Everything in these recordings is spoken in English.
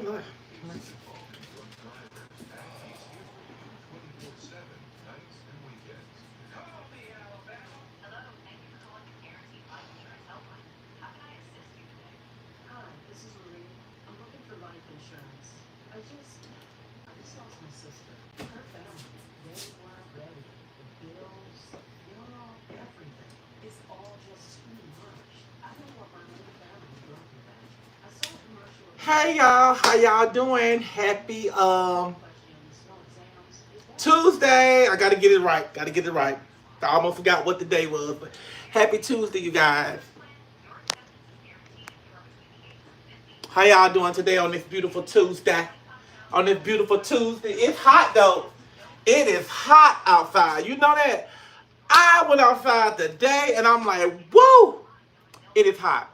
Lord. Hey y'all, how y'all doing? Happy Tuesday. I gotta get it right. Gotta get it right. I almost forgot what the day was, but happy Tuesday, you guys. How y'all doing today on this beautiful Tuesday? On this beautiful Tuesday. It's hot though. It is hot outside. You know that? I went outside today and I'm like, whoa, it is hot.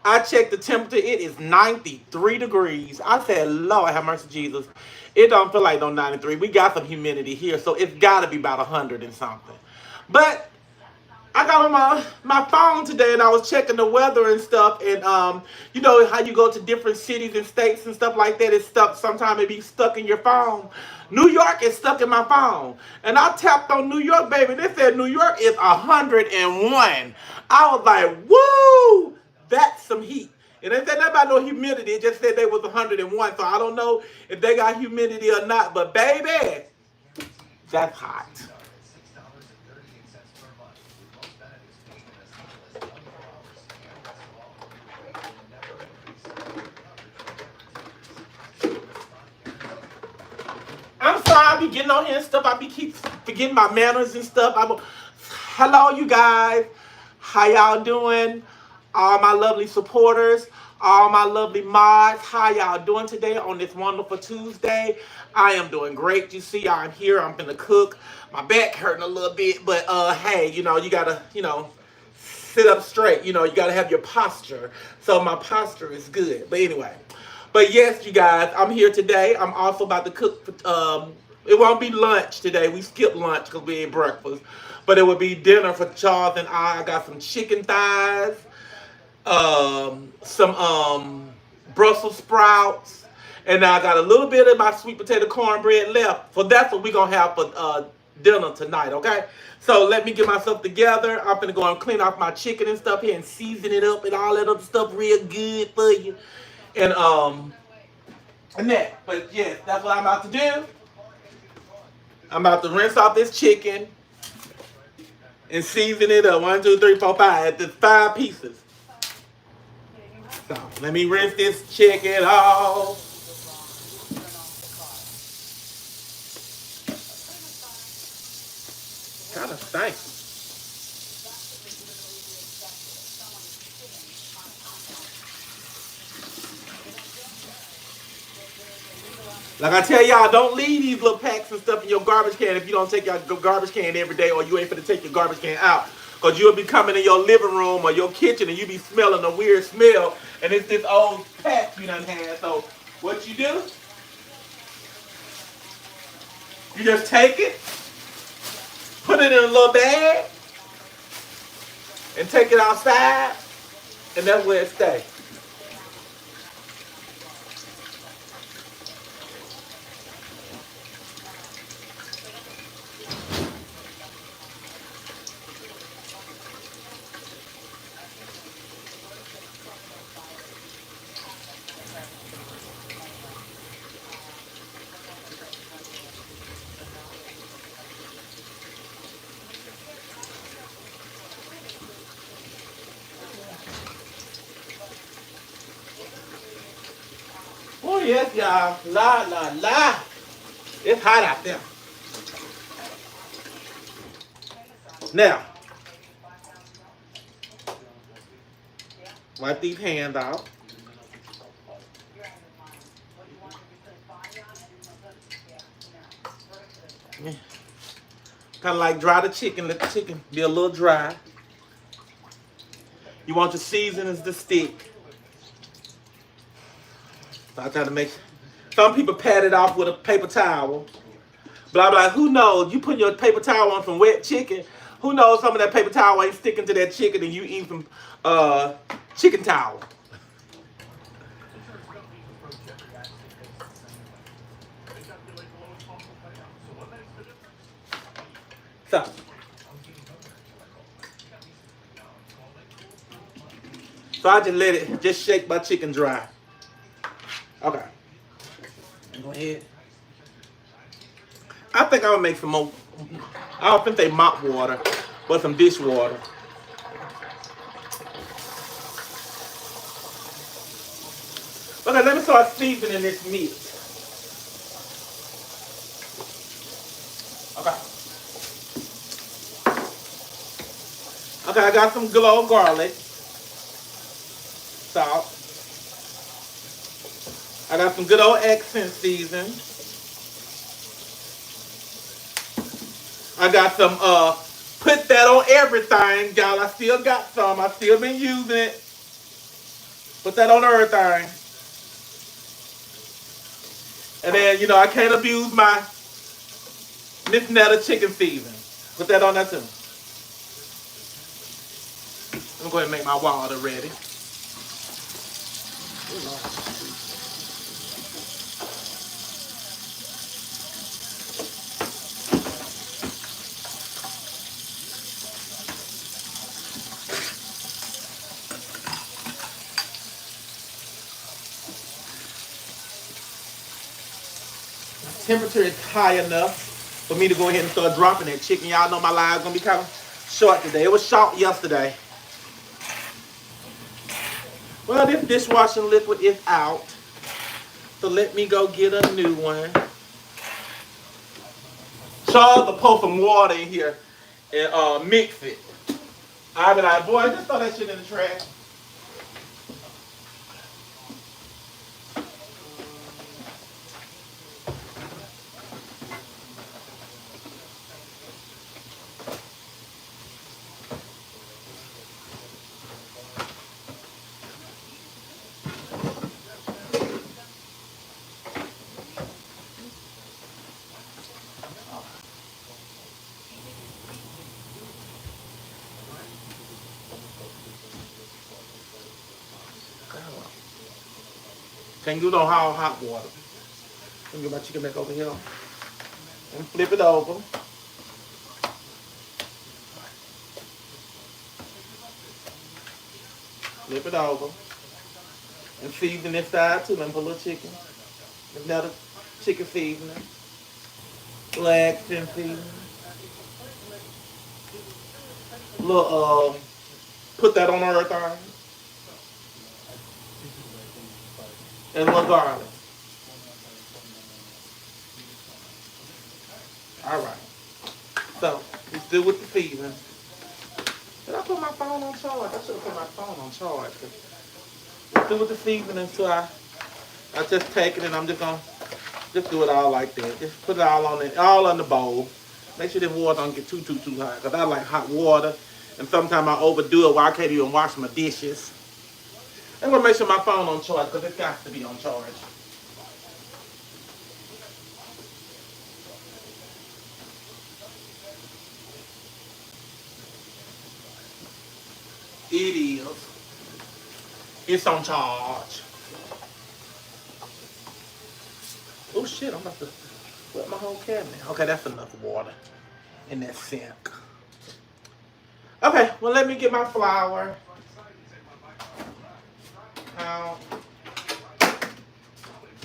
I checked the temperature. It is 93 degrees. I said, Lord have mercy, Jesus. It don't feel like no 93. We got some humidity here, so it's got to be about 100 and something. But I got on my phone today and I was checking the weather and stuff. And you know how you go to different cities and states and stuff like that. It's stuck. Sometimes it be stuck in your phone. New York is stuck in my phone. And I tapped on New York, baby. And it said New York is 101. I was like, woo! That's some heat. And it said nothing about no humidity. It just said they was 101. So I don't know if they got humidity or not. But baby, that's hot. I'm sorry, I be getting on here and stuff. I be keep forgetting my manners and stuff. Hello, you guys. How y'all doing? All my lovely supporters, all my lovely mods. How y'all doing today on this wonderful Tuesday? I am doing great. You see, I'm here. I'm gonna cook. My back hurting a little bit, but hey, you know, you gotta, sit up straight. You know, you gotta have your posture. So my posture is good. But anyway. But yes, you guys, I'm here today. I'm also about to cook. It won't be lunch today. We skipped lunch because we ate breakfast. But it will be dinner for Charles and I. I got some chicken thighs, some Brussels sprouts, and I got a little bit of my sweet potato cornbread left. So that's what we're going to have for dinner tonight, okay? So let me get myself together. I'm going to go and clean off my chicken and stuff here and season it up and all that other stuff real good for you. And that. But yes, that's what I'm about to do. I'm about to rinse off this chicken and season it up. 1, 2, 3, 4, 5. There's 5 pieces. So let me rinse this chicken off. Kind of stinks. Like I tell y'all, don't leave these little packs and stuff in your garbage can if you don't take your garbage can every day or you ain't finna take your garbage can out. Because you'll be coming in your living room or your kitchen and you be smelling a weird smell and it's this old pack you done had. So what you do, you just take it, put it in a little bag, and take it outside, and that's where it stays. Oh yes, y'all. La la la. It's hot out there. Now, wipe these hands out. Yeah. Kind of like dry the chicken. Let the chicken be a little dry. You want your seasonings to stick. So I try to make. Some people pat it off with a paper towel. Blah blah. Who knows? You put your paper towel on some wet chicken. Who knows? Some of that paper towel ain't sticking to that chicken, and you eat some chicken towel. So, I just let it, just shake my chicken dry. Okay. Go ahead. I think I'm gonna make some more. I don't think they mop water, but some dishwater. Okay, let me start seasoning this meat. Okay. Okay, I got some good old garlic, salt. I got some good old accent season. I got some put that on everything, y'all. I still got some. I still been using it. Put that on everything. And then, I can't abuse my Miss Netta chicken season. Put that on there too. I'm going to make my water ready. Temperature is high enough for me to go ahead and start dropping that chicken. Y'all know my live's gonna be kind of short today. It was short yesterday. Well, this dishwashing liquid is out, so let me go get a new one. Charles will pour some water in here and mix it. I be like, boy, just throw that shit in the trash. Can't do no hot water. Let me get my chicken back over here and flip it over. Flip it over. And season this side too. Let me put a little chicken. Another chicken seasoning. Black and seasoning. Little put that on everything. And a little garlic. Alright. So, we still with the seasoning. Did I put my phone on charge? I should have put my phone on charge. We still with the seasoning, so I just take it and I'm just gonna just do it all like that. Just put it all on the bowl. Make sure the water don't get too hot. Cause I like hot water. And sometimes I overdo it where I can't even wash my dishes. I'm gonna make sure my phone on charge because it's got to be on charge. It is. It's on charge. Oh shit, I'm about to wet my whole cabinet. Okay, that's enough water in that sink. Okay, well let me get my flour out.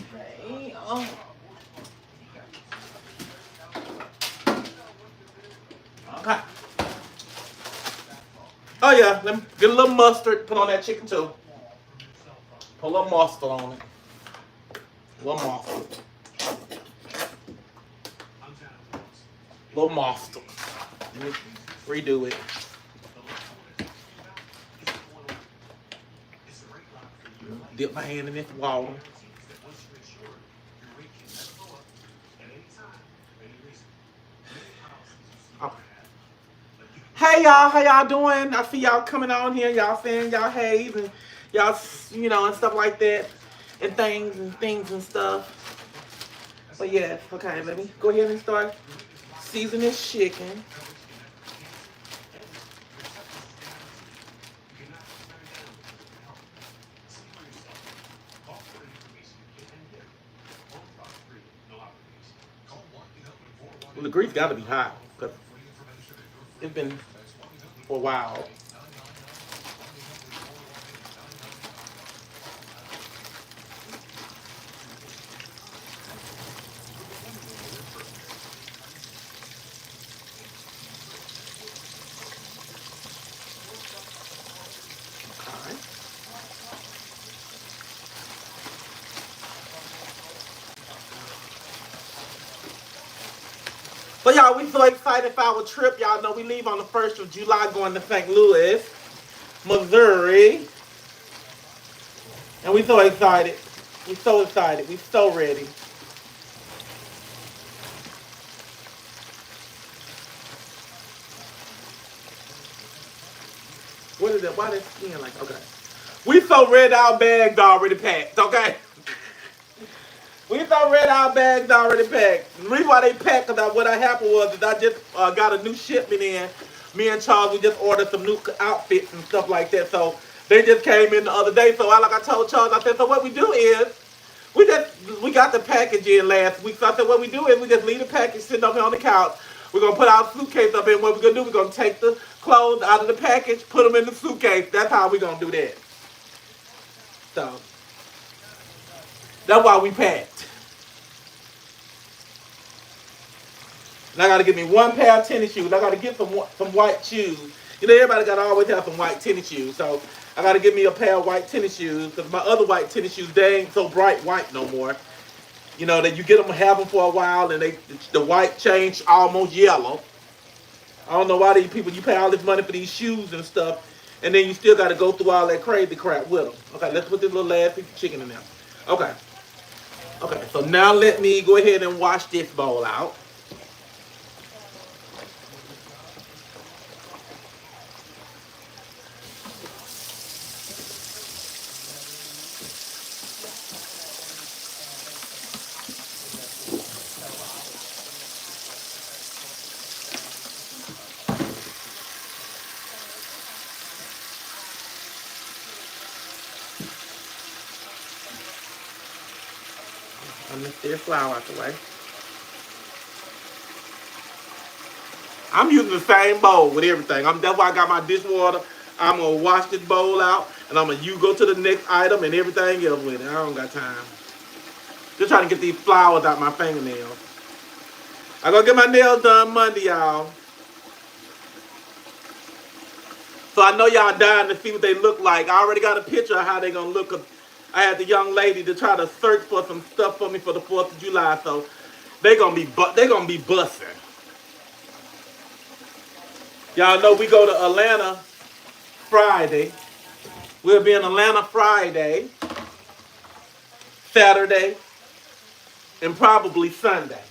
Okay. Okay. Oh yeah, let me get a little mustard, put on that chicken too. Put a little mustard on it. A little mustard. A little mustard. Let me redo it. Dip my hand in this water. Okay. Hey y'all, how y'all doing? I see y'all coming on here, y'all saying y'all haze and y'all, and stuff like that, and things and stuff. But yeah, okay, let me go ahead and start seasoning this chicken. Well, the grease got to be hot. It's been for a while. Okay. But y'all, we so excited for our trip. Y'all know we leave on the 1st of July going to St. Louis, Missouri. And we so excited. We so excited. We so ready. What is it? Why that skin like okay? We so ready our bags already packed, okay? We so ready our bags already packed. The reason why they packed because what happened was that I just got a new shipment in. Me and Charles, we just ordered some new outfits and stuff like that. So they just came in the other day. So like I told Charles, I said, so what we do is we got the package in last week. So I said, what we do is we just leave the package sitting up here on the couch. We're gonna put our suitcase up in. What we're gonna do, we're gonna take the clothes out of the package, put them in the suitcase. That's how we're gonna do that. So that's why we packed. And I gotta get me one pair of tennis shoes. I gotta get some white shoes. You know, everybody gotta always have some white tennis shoes. So I gotta get me a pair of white tennis shoes because my other white tennis shoes they ain't so bright white no more. You know that you get them, have them for a while, and the white change almost yellow. I don't know why these people you pay all this money for these shoes and stuff, and then you still got to go through all that crazy crap with them. Okay, let's put this little last piece of chicken in there. Okay, okay. So now let me go ahead and wash this bowl out. I'm gonna stir flour out the way. I'm using the same bowl with everything. That's why I got my dishwater. I'm gonna wash this bowl out, and I'm gonna go to the next item and everything else with it. I don't got time. Just trying to get these flowers out my fingernails. I gotta get my nails done Monday, y'all. So I know y'all dying to see what they look like. I already got a picture of how they gonna look. I had the young lady to try to search for some stuff for me for the 4th of July. So they gonna be busting. Y'all know we go to Atlanta Friday. We'll be in Atlanta Friday, Saturday, and probably Sunday.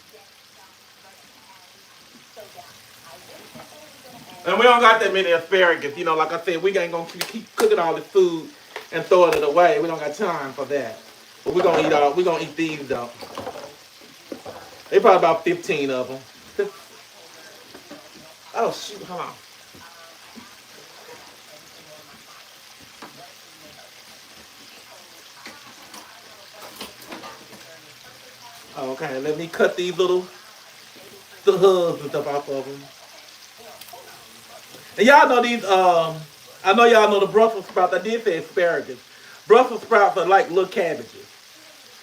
And we don't got that many asparagus. You know, like I said, we ain't gonna keep cooking all this food and throwing it away. We don't got time for that. But we're gonna eat these though. They probably about 15 of them. Oh shoot, hold on. Okay, let me cut these the hubs and stuff off of them. And y'all know these. I know y'all know the Brussels sprouts. I did say asparagus. Brussels sprouts are like little cabbages.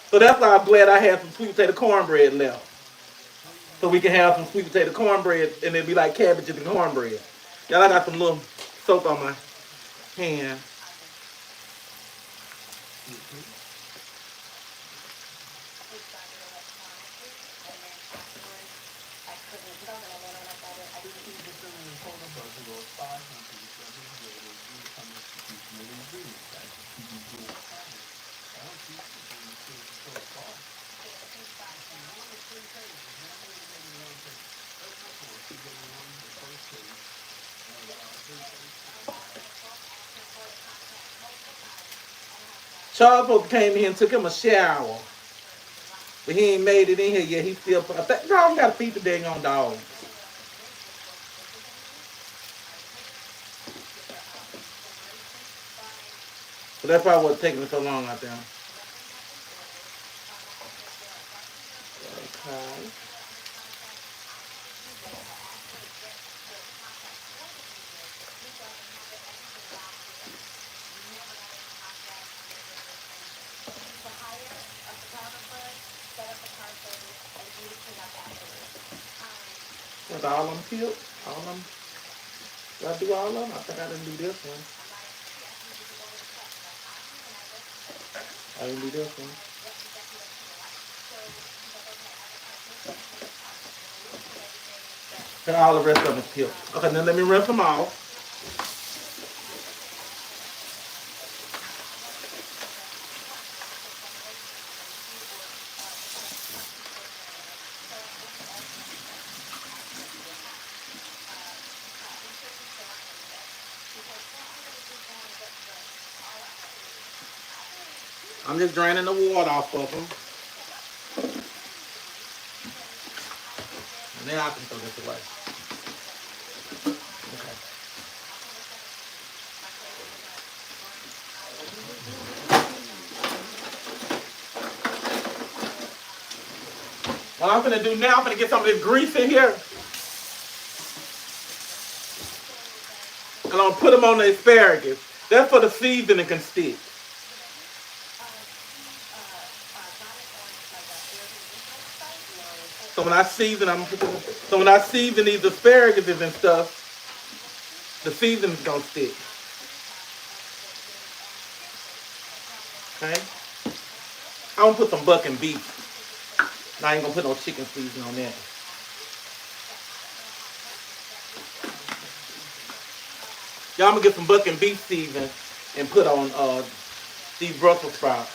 So that's why I'm glad I had some sweet potato cornbread left. So we can have some sweet potato cornbread and it'd be like cabbages and cornbread. Y'all, I got some little soap on my hand. Charles came in and took him a shower. But he ain't made it in here yet. He still I think no, we gotta feed the dang on dog. So that's probably what's taking so long out there. Okay. Cause all them peeled. All them. Did I do all of them? I think I didn't do this one. I didn't do this one. And all the rest of them is peeled. Okay, then let me rinse them off. I'm just draining the water off of them. And then I can throw this away. Okay. What I'm gonna do now, I'm gonna get some of this grease in here. And I'm gonna put them on the asparagus. That's for the seasoning can stick. So when I season, so when I season these asparaguses and stuff, the seasoning's gonna stick. Okay? I'm gonna put some buck and beef. I ain't gonna put no chicken seasoning on that. Y'all, I'm gonna get some buck and beef seasoning and put on these Brussels sprouts.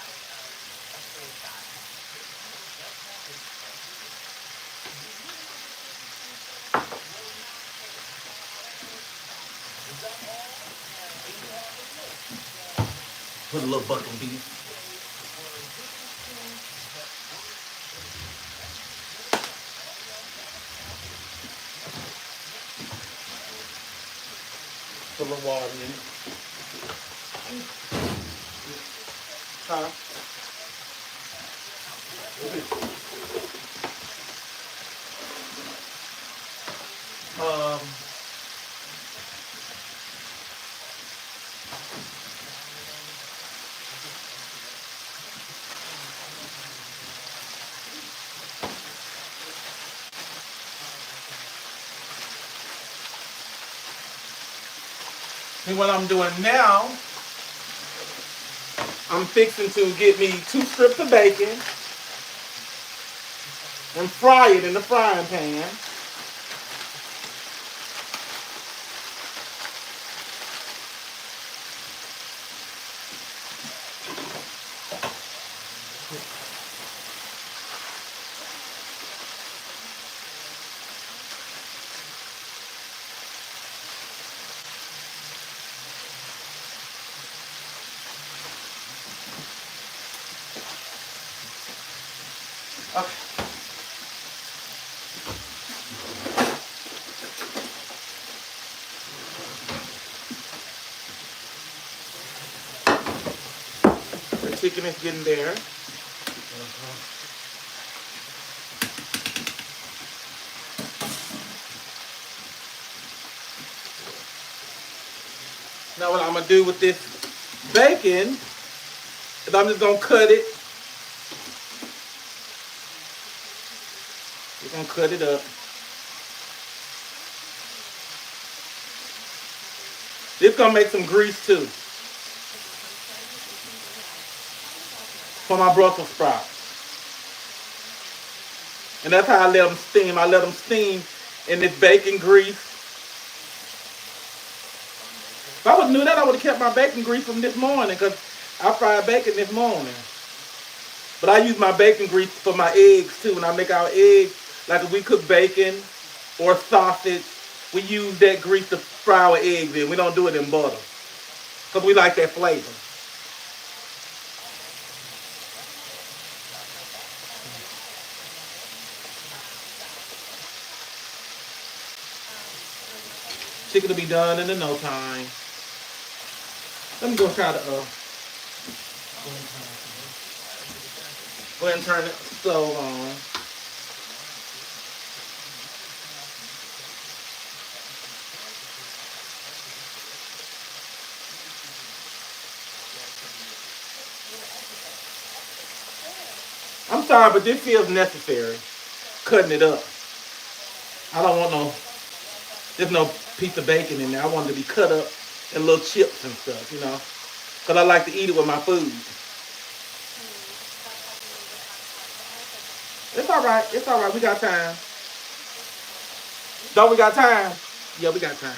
Put a little buck and beef. Put a little water in it. Huh? And what I'm doing now, I'm fixing to get me 2 strips of bacon and fry it in the frying pan. Okay. The chicken is getting there. Now what I'm gonna do with this bacon is I'm just gonna cut it. We're gonna cut it up. This gonna make some grease too for my Brussels sprouts. And that's how I let them steam. I let them steam in this bacon grease. If I would have knew that, I would have kept my bacon grease from this morning because I fried bacon this morning. But I use my bacon grease for my eggs too. When I make our eggs, like if we cook bacon or sausage, we use that grease to fry our eggs in. We don't do it in butter because we like that flavor. Chicken will be done in no time. Let me go try to go ahead and turn the stove on. I'm sorry, but this feels necessary. Cutting it up. I don't want no, there's no piece of bacon in there. I want it to be cut up in little chips and stuff, you know. Because I like to eat it with my food. It's all right. It's all right. We got time. Don't we got time? Yeah, we got time.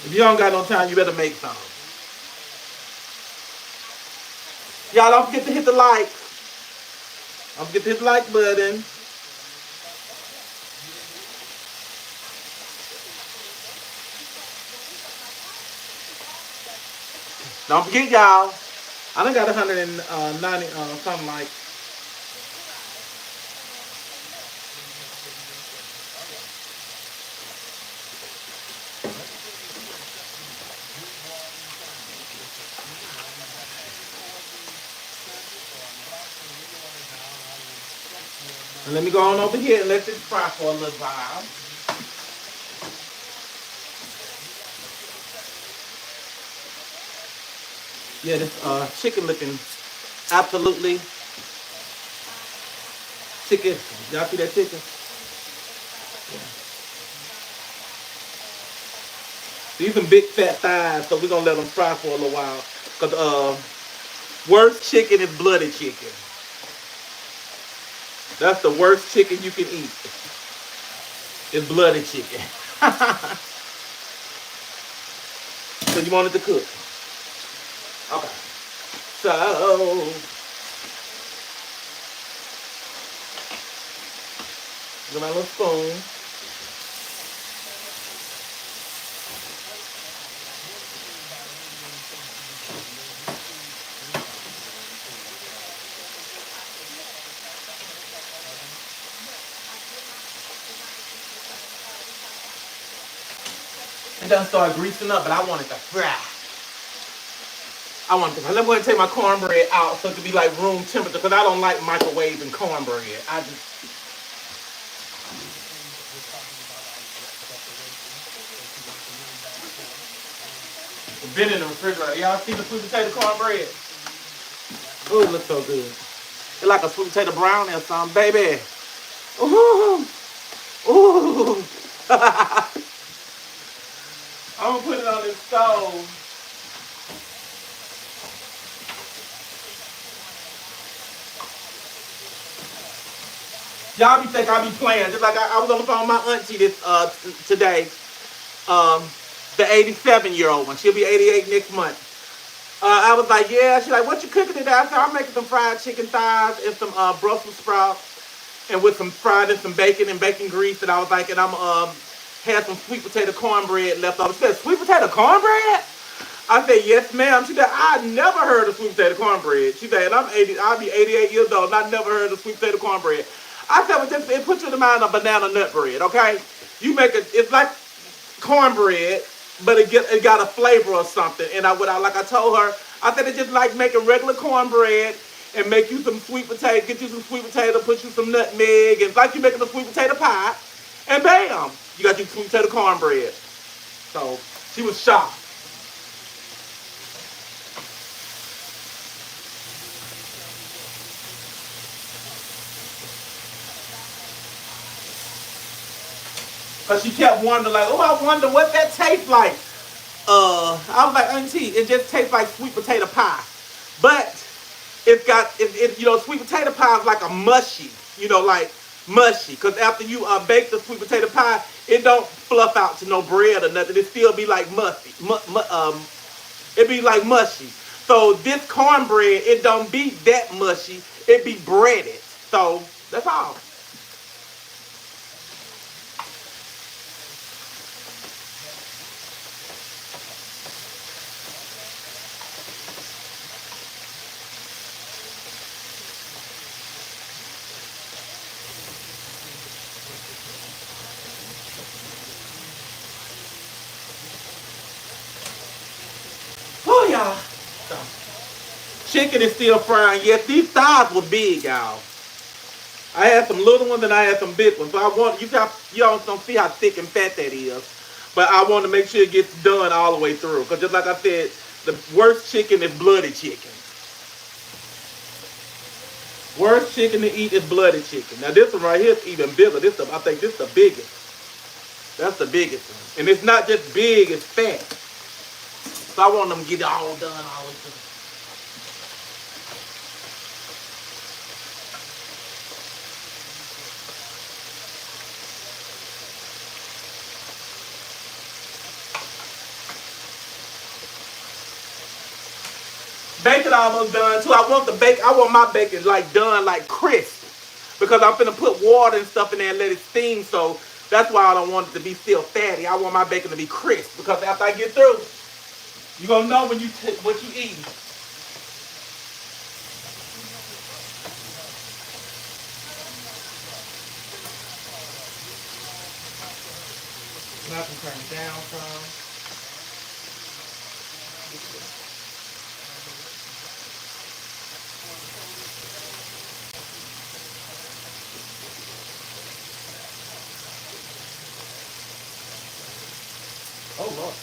If you don't got no time, you better make some. Y'all don't forget to hit the like. Don't forget to hit the like button. Don't forget, y'all. I done got 190 something like. And let me go on over here and let this fry for a little while. Yeah, this chicken looking absolutely chicken. Y'all see that chicken? Yeah. These some big fat thighs, so we're gonna let them fry for a little while. Cause worst chicken is bloody chicken. That's the worst chicken you can eat. It's bloody chicken. So you want it to cook. Okay. So get my little spoon. It doesn't start greasing up, but I want it to fry. I want it to. Let me go ahead and take my cornbread out so it can be like room temperature because I don't like microwaving cornbread. I just. It's been in the refrigerator. Y'all see the sweet potato cornbread? Oh, it looks so good. It's like a sweet potato brownie or something, baby. Ooh. Ooh. I'm gonna put it on this stove. Y'all be think I be playing. Just like I was on the phone with my auntie this today. The 87-year-old one. She'll be 88 next month. I was like, yeah. She's like, what you cooking today? I said, I'm making some fried chicken thighs and some Brussels sprouts and with some fried and some bacon and bacon grease. And I was like, and I'm had some sweet potato cornbread left over. She said, sweet potato cornbread? I said, yes, ma'am. She said, I never heard of sweet potato cornbread. She said, and I'm 80, I'll be 88 years old, and I never heard of sweet potato cornbread. I said, well, just, it puts you in the mind of banana nut bread, okay? You make it, it's like cornbread, but it got a flavor or something. And like I told her, I said, it's just like making regular cornbread and make you some sweet potato, get you some sweet potato, put you some nutmeg, and it's like you making a sweet potato pie, and bam, you got your sweet potato cornbread. So she was shocked. Cause she kept wondering, like, oh, I wonder what that tastes like. I was like, Auntie, it just tastes like sweet potato pie. But it's got, you know, sweet potato pie is like a mushy, you know, like mushy. Cause after you bake the sweet potato pie, it don't fluff out to no bread or nothing. It still be like mushy, it be like mushy. So this cornbread, it don't be that mushy. It be breaded. So that's all. Oh, y'all. So, chicken is still frying. Yes, these thighs were big, y'all. I had some little ones and I had some big ones. So I want you don't see how thick and fat that is. But I want to make sure it gets done all the way through. Because just like I said, the worst chicken is bloody chicken. Worst chicken to eat is bloody chicken. Now this one right here is even bigger. I think this is the biggest. That's the biggest one. And it's not just big, it's fat. So I want them to get it all done, all the time. Bacon almost done too. I want my bacon like done like crisp. Because I'm finna put water and stuff in there and let it steam, so that's why I don't want it to be still fatty. I want my bacon to be crisp because after I get through, you're gonna know when what you eat. Now I can turn it down some. Oh Lord.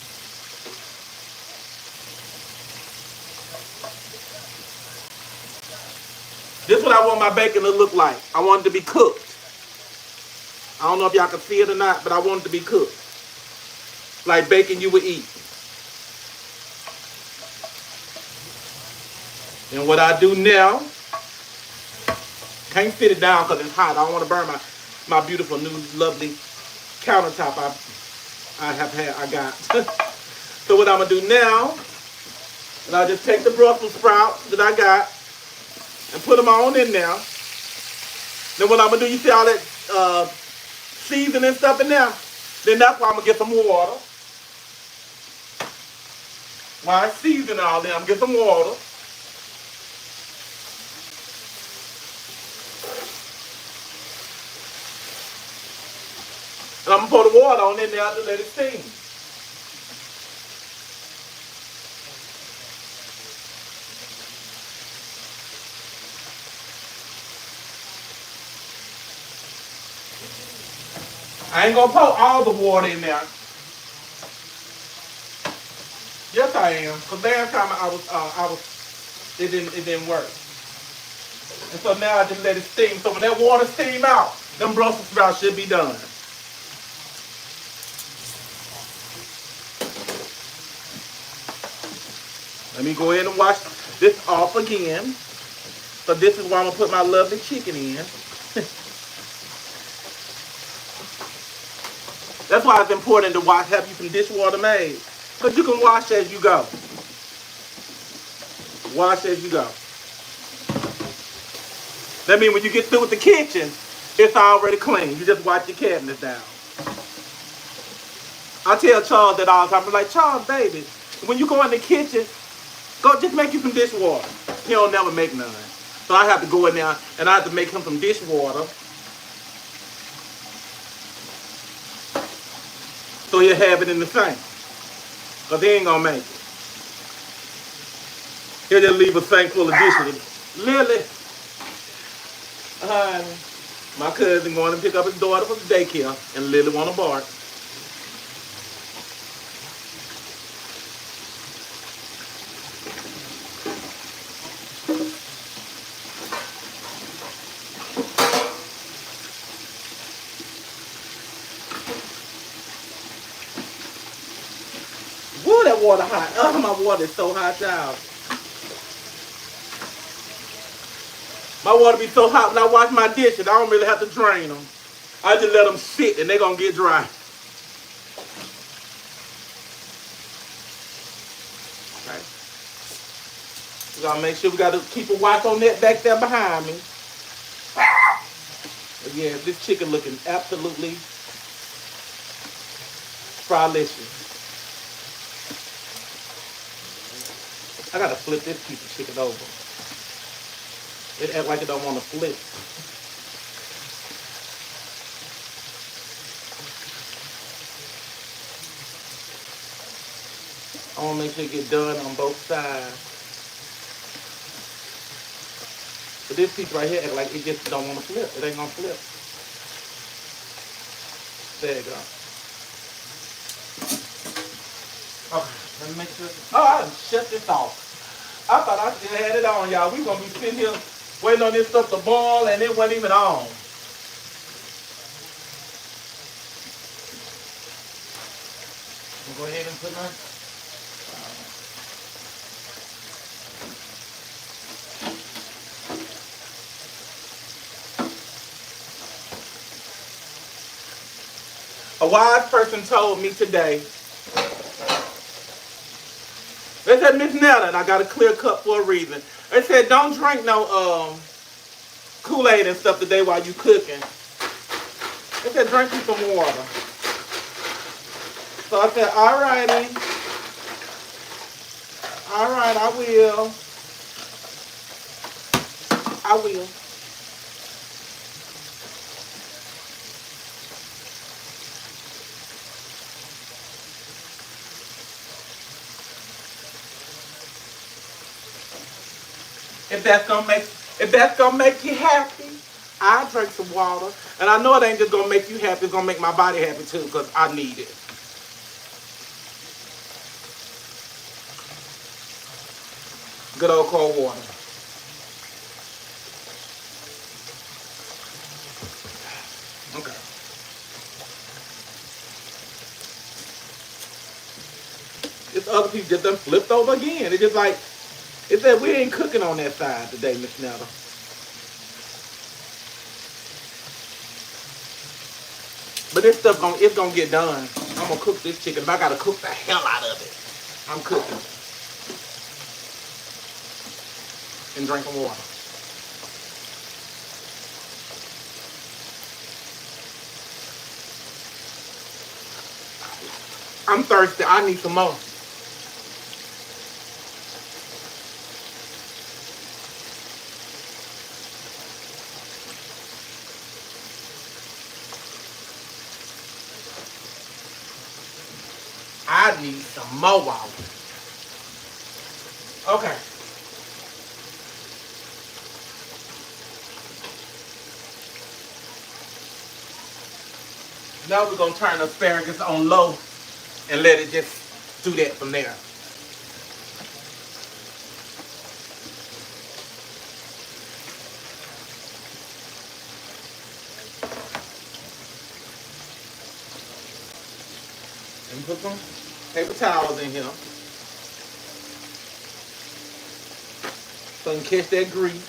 This is what I want my bacon to look like. I want it to be cooked. I don't know if y'all can see it or not, but I want it to be cooked. Like bacon you would eat. And what I do now, can't sit it down because it's hot. I don't want to burn my beautiful new lovely countertop I got. So what I'm gonna do now, and I'll just take the Brussels sprouts that I got and put them on in there. Then what I'm gonna do, you see all that seasoning and stuff in there? Then that's why I'm gonna get some water. While I season all that, I'm gonna get some water. And I'm gonna pour the water on in there to let it steam. I ain't gonna pour all the water in there. Yes, I am. Cause last time it didn't work. And so now I just let it steam. So when that water steam out, them Brussels sprouts should be done. Let me go ahead and wash this off again. So this is where I'm gonna put my lovely chicken in. That's why it's important to have you some dishwater made. Because you can wash as you go. Wash as you go. That means when you get through with the kitchen, it's already clean. You just wipe your cabinets down. I tell Charles that all the time. I'm like, Charles, baby, when you go in the kitchen, go just make you some dishwater. He don't never make none. So I have to go in there and I have to make him some dishwater. So he'll have it in the sink. Because he ain't going to make it. He'll just leave a sink full of dishes. Lily, my cousin going to pick up his daughter from daycare, and Lily want to bark. Woo, that water hot. Oh, my water is so hot, y'all. My water be so hot when I wash my dishes, I don't really have to drain them. I just let them sit and they're going to get dry. Okay. We got to make sure we got to keep a watch on that back there behind me. But yeah, this chicken looking absolutely fralicious. I got to flip this piece of chicken over. It act like it don't want to flip. I want to make sure it get done on both sides. But this piece right here act like it just don't want to flip. It ain't going to flip. There you go. Okay, let me make sure. Oh, I done shut this off. I thought I still had it on, y'all. We gonna be sitting here Waiting on this stuff to boil and it wasn't even on. I'll go ahead and put my A wise person told me today, they said, Miss Netta, and I got a clear cup for a reason. They said, don't drink no Kool-Aid and stuff today while you cooking. They said, drink you some water. So I said, all righty. All right, I will. I will. If that's gonna make you happy, I drink some water. And I know it ain't just gonna make you happy, it's gonna make my body happy too, because I need it. Good old cold water. Okay. This other piece just done flipped over again. It's just like, it said we ain't cooking on that side today, Miss Netta. But this stuff it's gonna get done. I'm gonna cook this chicken, but I gotta cook the hell out of it. I'm cooking. And drinking water. I'm thirsty. I need some more. I need some more water. Okay. Now we're going to turn the asparagus on low and let it just do that from there. And put some paper towels in here so you can catch that grease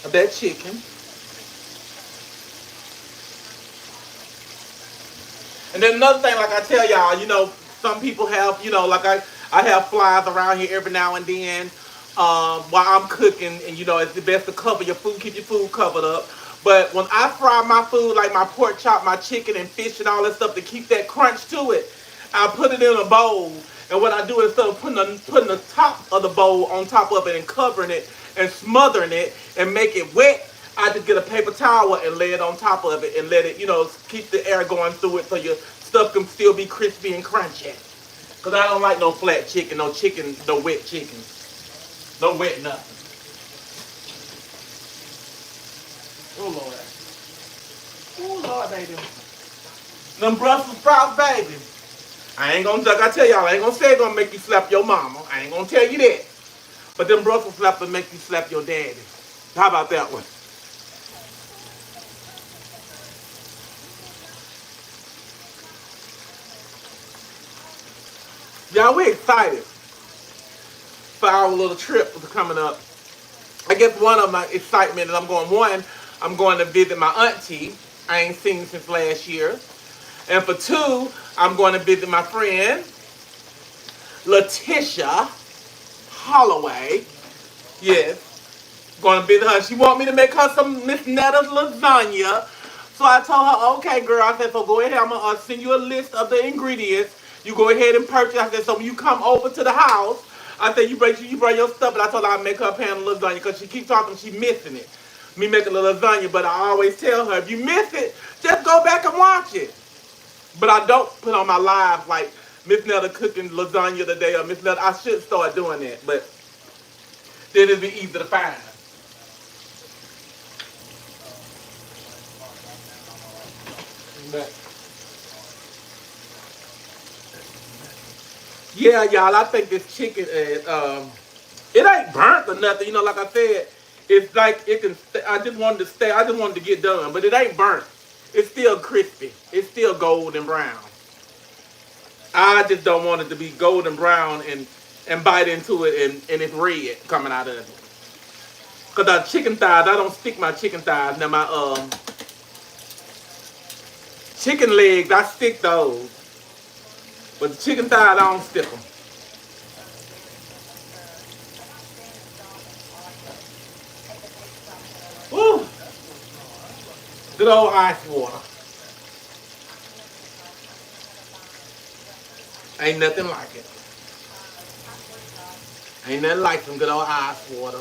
of that chicken. And then another thing, like I tell y'all, you know, some people have, you know, like I have flies around here every now and then while I'm cooking. And, you know, it's the best to cover your food, keep your food covered up. But when I fry my food, like my pork chop, my chicken and fish and all that stuff, to keep that crunch to it, I put it in a bowl. And what I do is instead of putting the top of the bowl on top of it and covering it and smothering it and make it wet, I just get a paper towel and lay it on top of it and let it, you know, keep the air going through it so your stuff can still be crispy and crunchy. Because I don't like no flat chicken, no wet chicken. No wet nothing. Oh, Lord. Oh, Lord, baby. Them Brussels sprouts, baby. I ain't gonna, like I tell y'all, I ain't gonna say it's gonna make you slap your mama. I ain't gonna tell you that. But them Brussels sprouts will make you slap your daddy. How about that one? Y'all, we excited for our little trip that's coming up. I guess one of my excitement is I'm going to visit my auntie I ain't seen since last year. And for two, I'm going to visit my friend, Letitia Holloway. Yes, going to visit her. She want me to make her some Miss Netta's lasagna. So I told her, okay, girl. I said, so go ahead. I'm going to send you a list of the ingredients. You go ahead and purchase. I said, so when you come over to the house, I said, you bring your stuff. And I told her I'd make her a pan of lasagna because she keeps talking she missing it. Me making the lasagna, but I always tell her, if you miss it, just go back and watch it. But I don't put on my live like Miss Netta cooking lasagna today or Miss Netta. I should start doing that, but then it'd be easy to find. But yeah, y'all, I think this chicken is, it ain't burnt or nothing. You know, like I said, It's like it can. I just wanted to stay. I just wanted to get done, but it ain't burnt. It's still crispy. It's still golden brown. I just don't want it to be golden brown and bite into it and it's red coming out of it. Cause the chicken thighs, I don't stick my chicken thighs. Now my chicken legs, I stick those, but the chicken thighs, I don't stick them. Woo! Good old ice water. Ain't nothing like it. Ain't nothing like some good old ice water.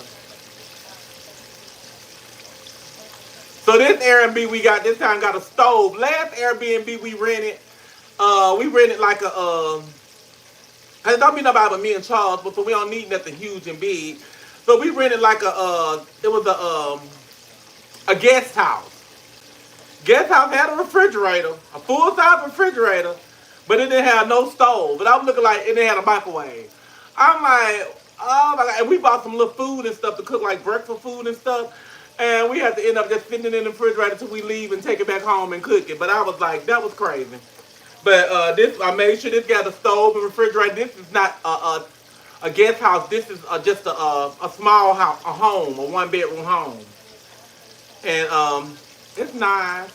So this Airbnb we got this time got a stove. Last Airbnb we rented like a and don't be nobody but me and Charles, but so we don't need nothing huge and big. So we rented like it was a guest house. Guest house had a refrigerator, a full size refrigerator, but it didn't have no stove. But I was looking like it didn't have a microwave. I'm like, oh my god! And we bought some little food and stuff to cook like breakfast food and stuff. And we had to end up just fitting it in the refrigerator till we leave and take it back home and cook it. But I was like, that was crazy. But this, I made sure this got a stove and refrigerator. This is not a guest house. This is just a small house, a home, a 1-bedroom home. And it's nice.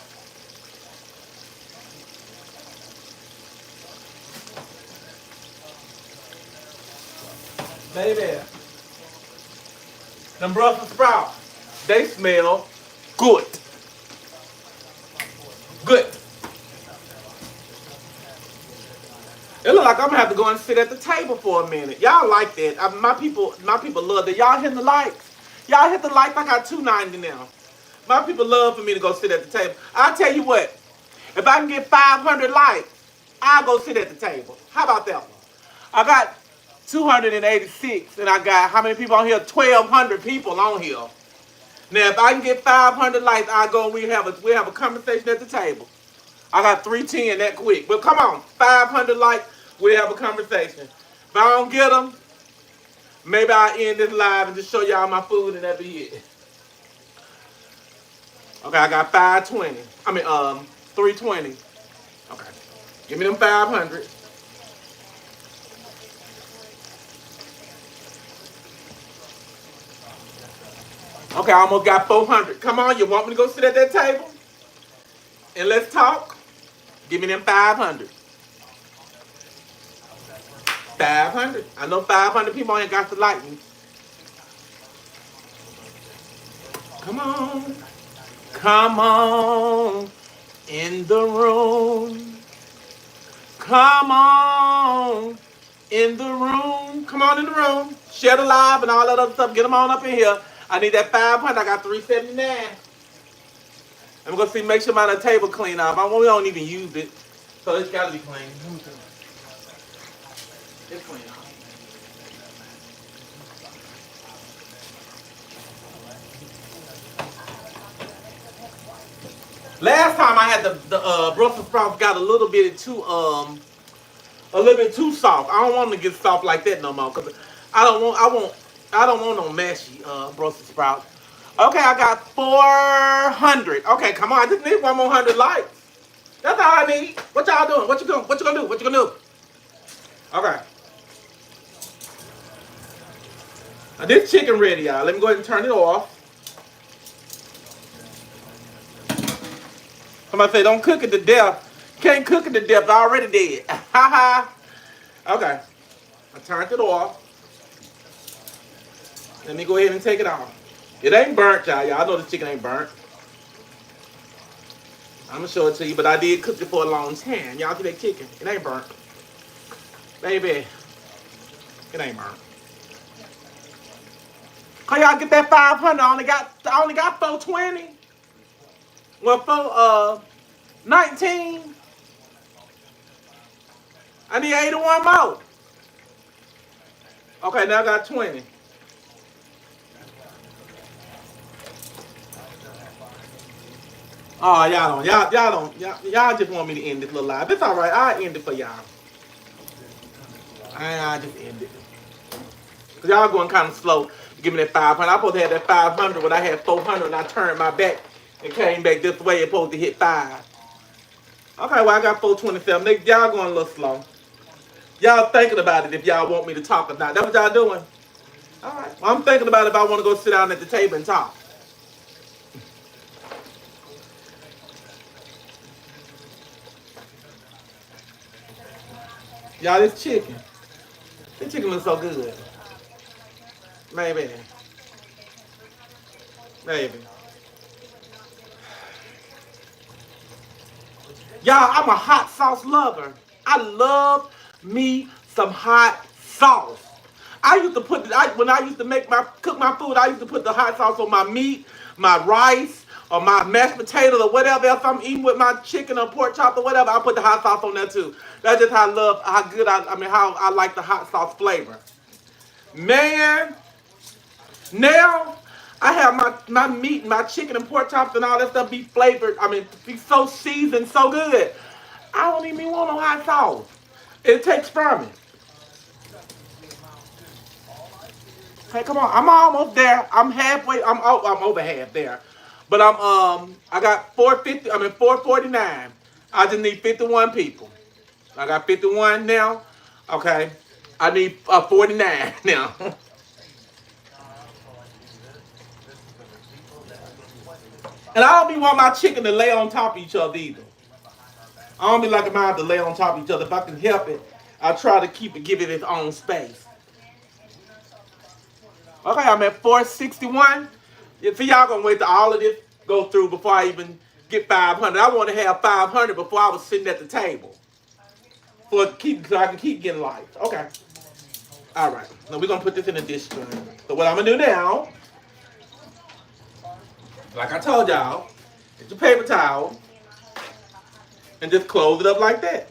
Baby, them Brussels sprouts, they smell good. Good. It look like I'm gonna have to go and sit at the table for a minute. Y'all like that? My people love that. Y'all hit the likes. Y'all hit the likes. I got 290 now. My people love for me to go sit at the table. I'll tell you what. If I can get 500 likes, I'll go sit at the table. How about that one? I got 286, and I got how many people on here? 1,200 people on here. Now, if I can get 500 likes, I'll go and we'll have a conversation at the table. I got 310 that quick. But come on, 500 likes, we'll have a conversation. If I don't get them, maybe I'll end this live and just show y'all my food and that'll be it. Okay, I got 520. 320. Okay. Give me them 500. Okay, I almost got 400. Come on, you want me to go sit at that table? And let's talk? Give me them 500. 500. I know 500 people ain't got to like me. Come on. Come on in the room. Come on in the room. Come on in the room. Share the live and all that other stuff. Get them on up in here. I need that 500. I got 379. I'm going to see, make sure my table clean up. We don't even use it. So it's got to be clean. It's clean. Last time I had the Brussels sprouts got a little bit too soft. I don't want them to get soft like that no more because I don't want no mashy Brussels sprouts. Okay, I got 400. Okay, come on, I just need one more 100 likes. That's all I need. What y'all doing? What you gonna do? What you gonna do? Okay. Now this chicken ready, y'all. Let me go ahead and turn it off. Somebody say don't cook it to death. Can't cook it to death. It's already dead. Ha ha. Okay. I turned it off. Let me go ahead and take it off. It ain't burnt, y'all. Y'all know this chicken ain't burnt. I'm gonna show it to you, but I did cook it for a long time. Y'all see that chicken? It ain't burnt. Baby, it ain't burnt. Can y'all get that 500? I only got 420. Well, 419. I need 81 more. Okay, now I got 20. Oh, y'all just want me to end this little live. It's all right. I'll end it for y'all. I just end it. Cause y'all going kind of slow. Give me that 500. I supposed to have that 500 when I had 400 and I turned my back and came back this way. It's supposed to hit 5. Okay, well, I got 427. Y'all going a little slow. Y'all thinking about it if y'all want me to talk or not. That's what y'all doing? All right. Well, I'm thinking about if I want to go sit down at the table and talk. Y'all, this chicken. This chicken looks so good. Maybe. Maybe. Y'all, I'm a hot sauce lover. I love me some hot sauce. I used to put when I used to cook my food. I used to put the hot sauce on my meat, my rice, or my mashed potatoes, or whatever else I'm eating with my chicken or pork chop or whatever. I put the hot sauce on there too. That's just how I like the hot sauce flavor. Man, now I have my meat, my chicken and pork chops and all that stuff be flavored. Be so seasoned, so good. I don't even want no hot sauce. It takes from it. Hey, come on. I'm almost there. I'm halfway. I'm over half there. But I got 449. I just need 51 people. I got 51 now. Okay. I need 49 now. And I don't be want my chicken to lay on top of each other either. I don't be liking mine to lay on top of each other. If I can help it, I try to give it its own space. Okay, I'm at 461. See, y'all gonna wait till all of this go through before I even get 500. I want to have 500 before I was sitting at the table. So I can keep getting likes. Okay. All right. Now we're gonna put this in a dish spoon. So what I'm gonna do now, like I told y'all, get your paper towel and just close it up like that.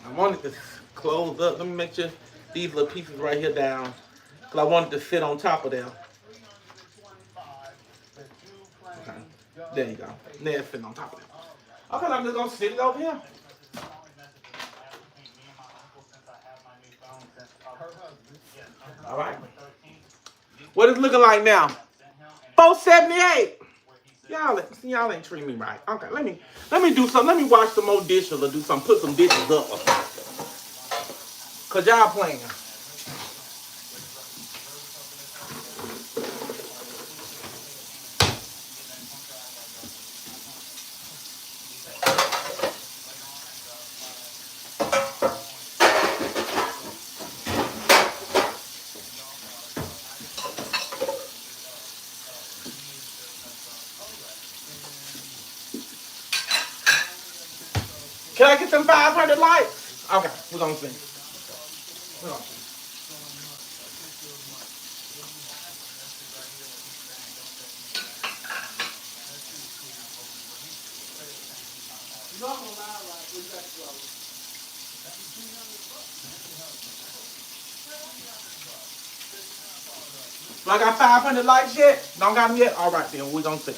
I want it to close up. Let me make sure these little pieces right here down, because I want it to sit on top of them. Okay. There you go. There it's sitting on top of them. Okay, I'm just going to sit it over here. All right. What is it looking like now? 478. Y'all ain't treating me right. Okay, let me do something. Let me wash some more dishes or put some dishes up or something. Cause y'all playing. Can I get some 500 likes? Okay, we're gonna see. So I got 500 likes yet? Don't got them yet? All right, then we're gonna see.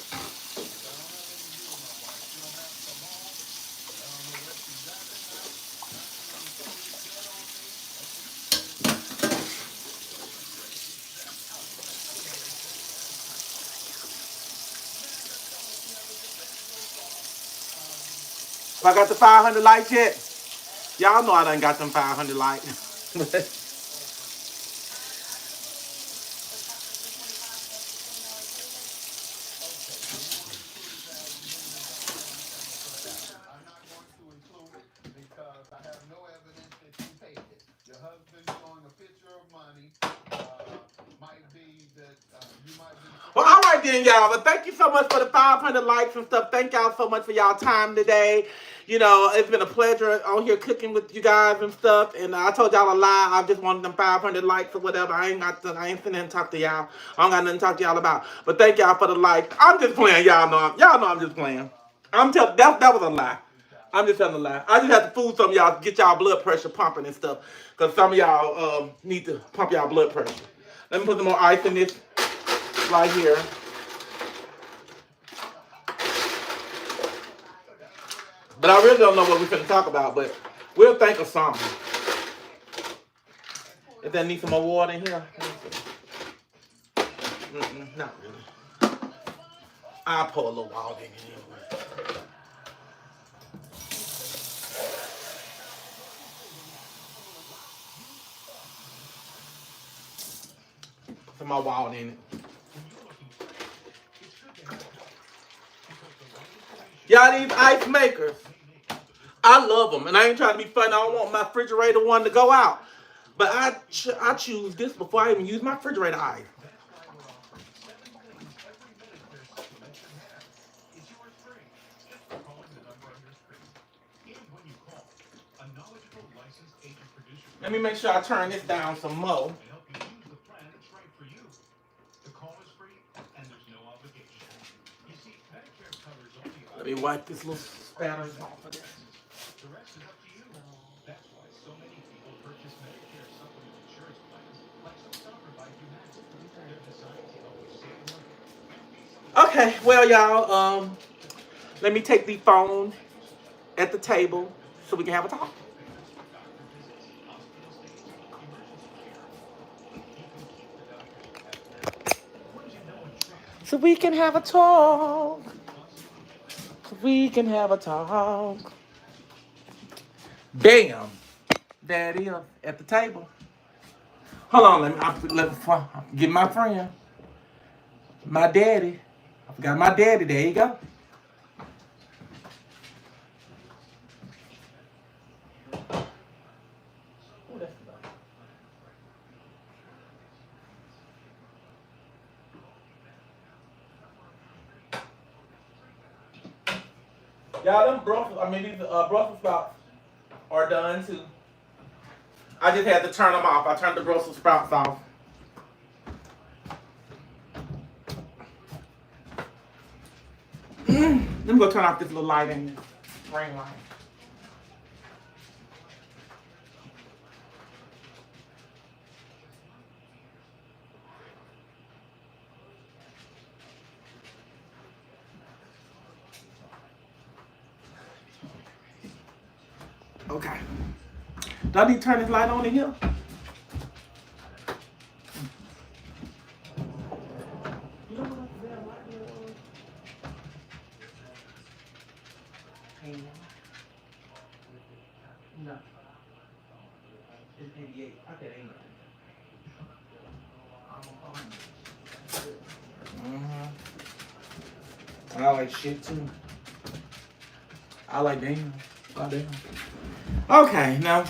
So I got the 500 likes yet? Y'all know I done got them 500 likes. Well, all right then, y'all. But thank you so much for the 500 likes and stuff. Thank y'all so much for y'all time today. You know, it's been a pleasure on here cooking with you guys and stuff. And I told y'all a lie. I just wanted them 500 likes or whatever. I ain't sitting there and talk to y'all. I don't got nothing to talk to y'all about. But thank y'all for the likes. I'm just playing. Y'all know I'm just playing. That was a lie. I'm just telling a lie. I just have to fool some of y'all to get y'all blood pressure pumping and stuff. Because some of y'all need to pump y'all blood pressure. Let me put some more ice in this right here. But I really don't know what we're going to talk about, but We'll think of something. If there needs some more water in here. Not really. I'll pour a little water in here. Put some more water in it. Y'all, these ice makers, I love them. And I ain't trying to be funny. I don't want my refrigerator one to go out. But I choose this before I even use my refrigerator ice. Let me make sure I turn this down some more. Let me wipe this little spatter off of this. The rest is up to you. That's why so many people purchase Medicare supplement insurance plans, like some provide you have. They're designed to help you save money. Okay, well, y'all, let me take the phone at the table so we can have a talk. So we can have a talk. We can have a talk. Damn. There it is at the table. Hold on, let me get my friend. My daddy. I forgot my daddy. There you go. Y'all, them these Brussels sprouts are done too. I just had to turn them off. I turned the Brussels sprouts off. Let me go turn off this little light in this ring light. Okay. Do I need to turn this light on in here? You know what the damn light was? No. It's 88. I think ain't nothing. I like shit too. I like damn. Oh, damn. Okay, now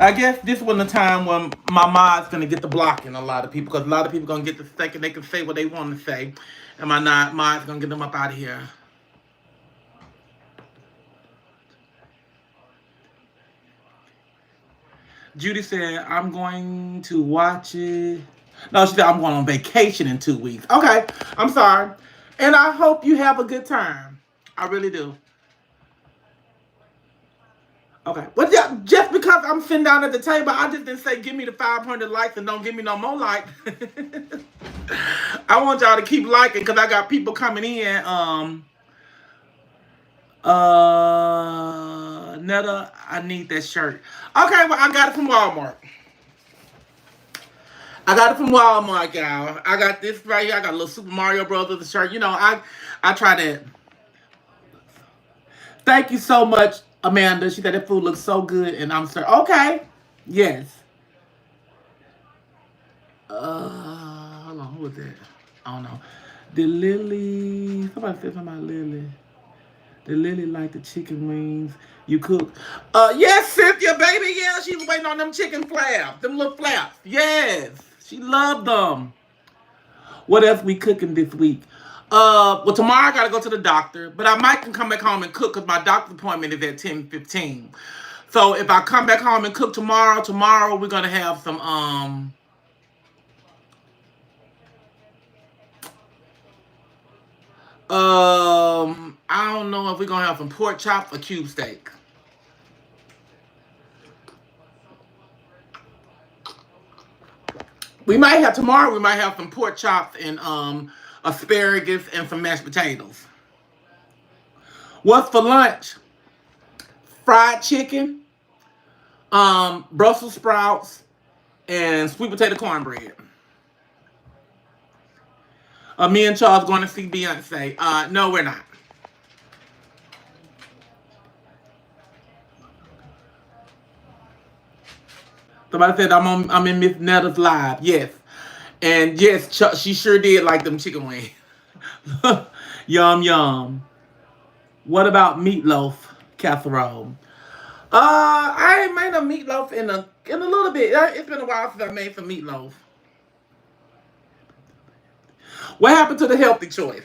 I guess this wasn't the time when my mod's gonna get the blocking a lot of people, because a lot of people gonna get to thinking they can say what they want to say, and my mod's gonna get them up out of here. Judy said, I'm going to watch it. No, she said, I'm going on vacation in 2 weeks. Okay, I'm sorry. And I hope you have a good time. I really do. Okay. Well, just because I'm sitting down at the table, I just didn't say give me the 500 likes and don't give me no more likes. I want y'all to keep liking because I got people coming in. Netta, I need that shirt. Okay, well, I got it from Walmart. Y'all. I got this right here. I got a little Super Mario Brothers shirt. You know, I try that. Thank you so much, Amanda. She said that food looks so good, and I'm sorry. Okay. Yes. Hold on. Who was that? I don't know. The Lily. Somebody said something about Lily. The Lily like the chicken wings you cook. Yes, Cynthia, baby. Yeah, she was waiting on them chicken flaps. Them little flaps. Yes. She loved them. What else we cooking this week? Well, tomorrow I gotta go to the doctor, but I might can come back home and cook because my doctor's appointment is at 10:15. So if I come back home and cook tomorrow we're gonna have some I don't know if we're gonna have some pork chops or cube steak. We might have some pork chops and asparagus and some mashed potatoes. What's for lunch? fried chicken, Brussels sprouts, and sweet potato cornbread. Me and Charles going to see Beyonce. No, we're not. Somebody said I'm in Miss Netta's live. Yes, and yes, she sure did like them chicken wings. Yum yum. What about meatloaf casserole? I ain't made a meatloaf in a little bit. It's been a while since I made some meatloaf. What happened to the healthy choice?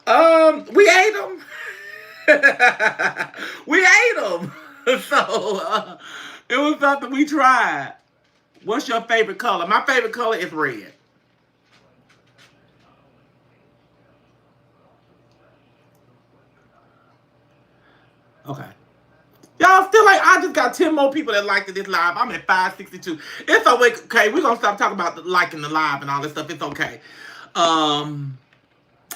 We ate them. We ate them. So it was something we tried. What's your favorite color? My favorite color is red. Okay. Y'all still like, I just got 10 more people that liked this live. I'm at 562. It's okay. We're going to stop talking about liking the live and all this stuff. It's okay.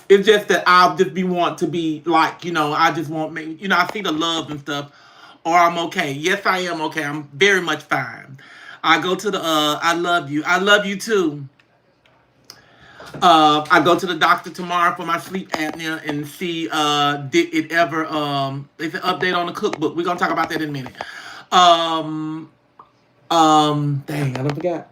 It's just that I'll just be want to be like, I just want, I see the love and stuff, or I'm okay. Yes, I am okay. I'm very much fine. I go to the, I love you. I love you too. I go to the doctor tomorrow for my sleep apnea and see did it ever it's an update on the cookbook. We're gonna talk about that in a minute. Dang, I don't forget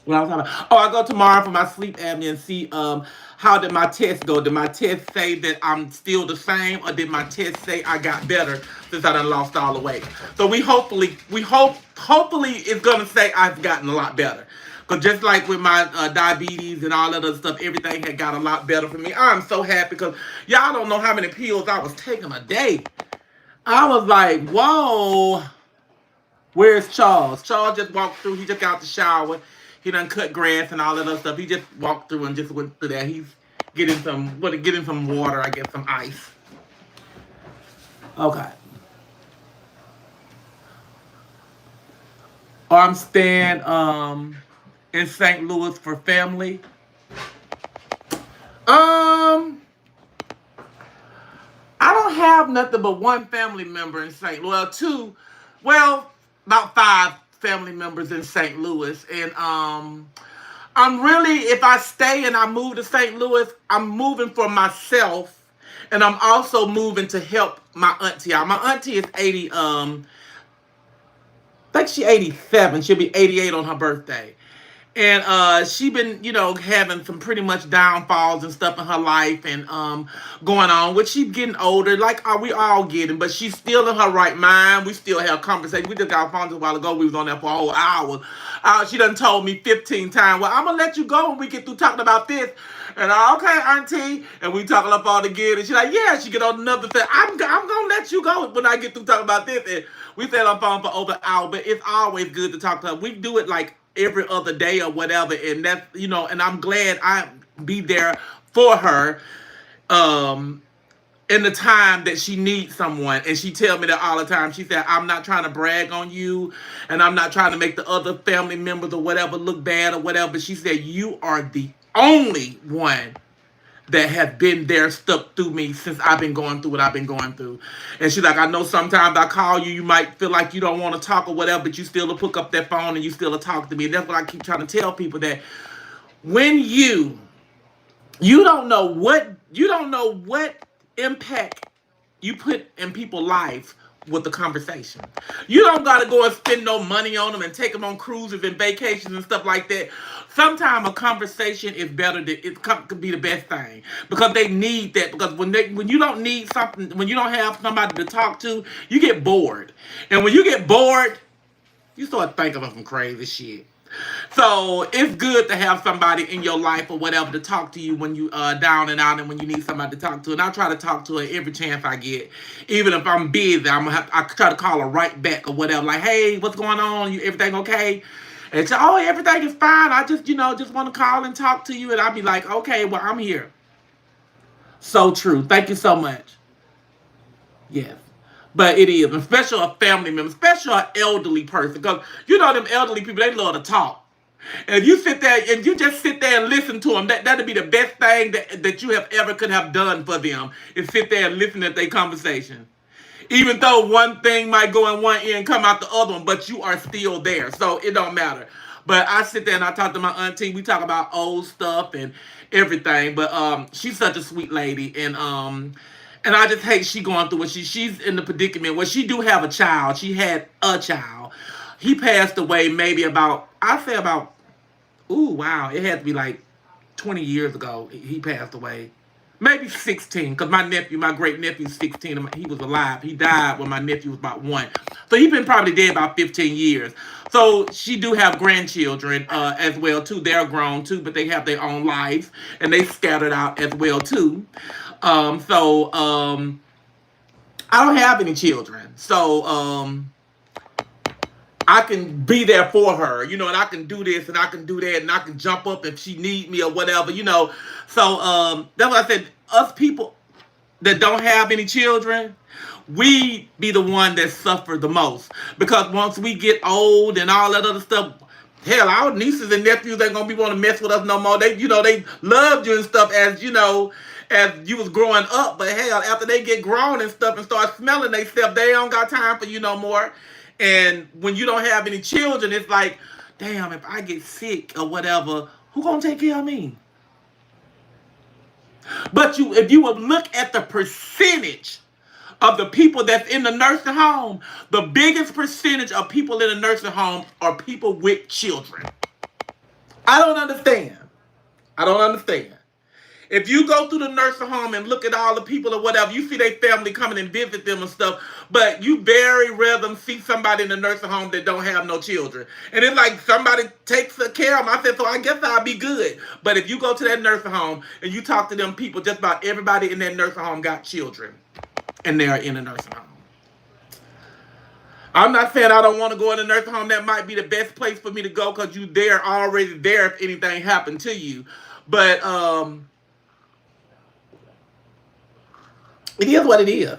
what I was talking about. Oh, I go tomorrow for my sleep apnea and see how did my test go? Did my test say that I'm still the same, or did my test say I got better since I done lost all the weight? So hopefully it's gonna say I've gotten a lot better. Because just like with my diabetes and all that other stuff, everything had got a lot better for me. I'm so happy because y'all don't know how many pills I was taking a day. I was like, whoa. Where's Charles? Charles just walked through. He just got out the shower. He done cut grass and all that other stuff. He just walked through and just went through that. He's getting some water, I guess, some ice. Okay. I'm staying in St. Louis for family. I don't have nothing but one family member in St. Louis. About 5 family members in St. Louis. And I'm really, if I stay and I move to St. Louis, I'm moving for myself. And I'm also moving to help my auntie out. My auntie is 80, I think she's 87. She'll be 88 on her birthday. And she been, having some pretty much downfalls and stuff in her life and going on, which she's getting older, like we all getting, but she's still in her right mind. We still have conversation. We just got phones a while ago. We was on there for a whole hour. She done told me 15 times, well, I'm going to let you go when we get through talking about this. And okay, auntie. And we talking up all again. And she's like, yeah, she get on another thing. I'm going to let you go when I get through talking about this. And we stayed on the phone for over an hour, but it's always good to talk to her. We do it like every other day or whatever, and that's and I'm glad I be there for her in the time that she needs someone. And she tell me that all the time. She said, I'm not trying to brag on you, and I'm not trying to make the other family members or whatever look bad or whatever, but she said, you are the only one that has been there, stuck through me since I've been going through what I've been going through. And she's like, I know sometimes I call you, you might feel like you don't want to talk or whatever, but you still will pick up that phone and you still will talk to me. And that's what I keep trying to tell people, that when you don't know what impact you put in people's life with the conversation. You don't gotta go and spend no money on them and take them on cruises and vacations and stuff like that. Sometimes a conversation is better than could be the best thing, because they need that. Because when you don't need something, when you don't have somebody to talk to, you get bored. And when you get bored, you start thinking of some crazy shit. So it's good to have somebody in your life or whatever to talk to you when you down and out, and when you need somebody to talk to. And I try to talk to her every chance I get, even if I'm busy. I try to call her right back or whatever. Like, hey, what's going on? Everything okay? And she, oh, everything is fine. I just just want to call and talk to you. And I'll be like, okay, well, I'm here. So true. Thank you so much. Yes. But it is, especially a family member, especially an elderly person. Because, them elderly people, they love to talk. And if you sit there and you just sit there and listen to them, that'd be the best thing that you have ever could have done for them, is sit there and listen to their conversation. Even though one thing might go in one ear and come out the other one, but you are still there. So it don't matter. But I sit there and I talk to my auntie. We talk about old stuff and everything. But she's such a sweet lady, and I just hate she going through what she's in the predicament where she do have a child. She had a child. He passed away maybe about, I say about, ooh wow, it had to be like 20 years ago. He passed away. Maybe 16, because my nephew, my great nephew, 16. He was alive. He died when my nephew was about 1. So he's been probably dead about 15 years. So she do have grandchildren as well too. They're grown too, but they have their own lives and they scattered out as well too. I don't have any children, so I can be there for her, and I can do this and I can do that and I can jump up if she need me or whatever. So that's what I said. Us people that don't have any children, we be the one that suffer the most because once we get old and all that other stuff, hell, our nieces and nephews ain't gonna be want to mess with us no more. They loved you and stuff as you was growing up, but hell, after they get grown and stuff and start smelling they stuff, they don't got time for you no more. And when you don't have any children, it's like, damn, if I get sick or whatever, who gonna take care of me? But if you would look at the percentage of the people that's in the nursing home, the biggest percentage of people in the nursing home are people with children. I don't understand. I don't understand. If you go through the nursing home and look at all the people or whatever, you see their family coming and visit them and stuff, but you very rarely see somebody in the nursing home that don't have no children. And it's like somebody takes care of them. I said, so I guess I'll be good. But if you go to that nursing home and you talk to them people, just about everybody in that nursing home got children. And they're in a nursing home. I'm not saying I don't want to go in a nursing home. That might be the best place for me to go because you're already there if anything happened to you. But it is what it is.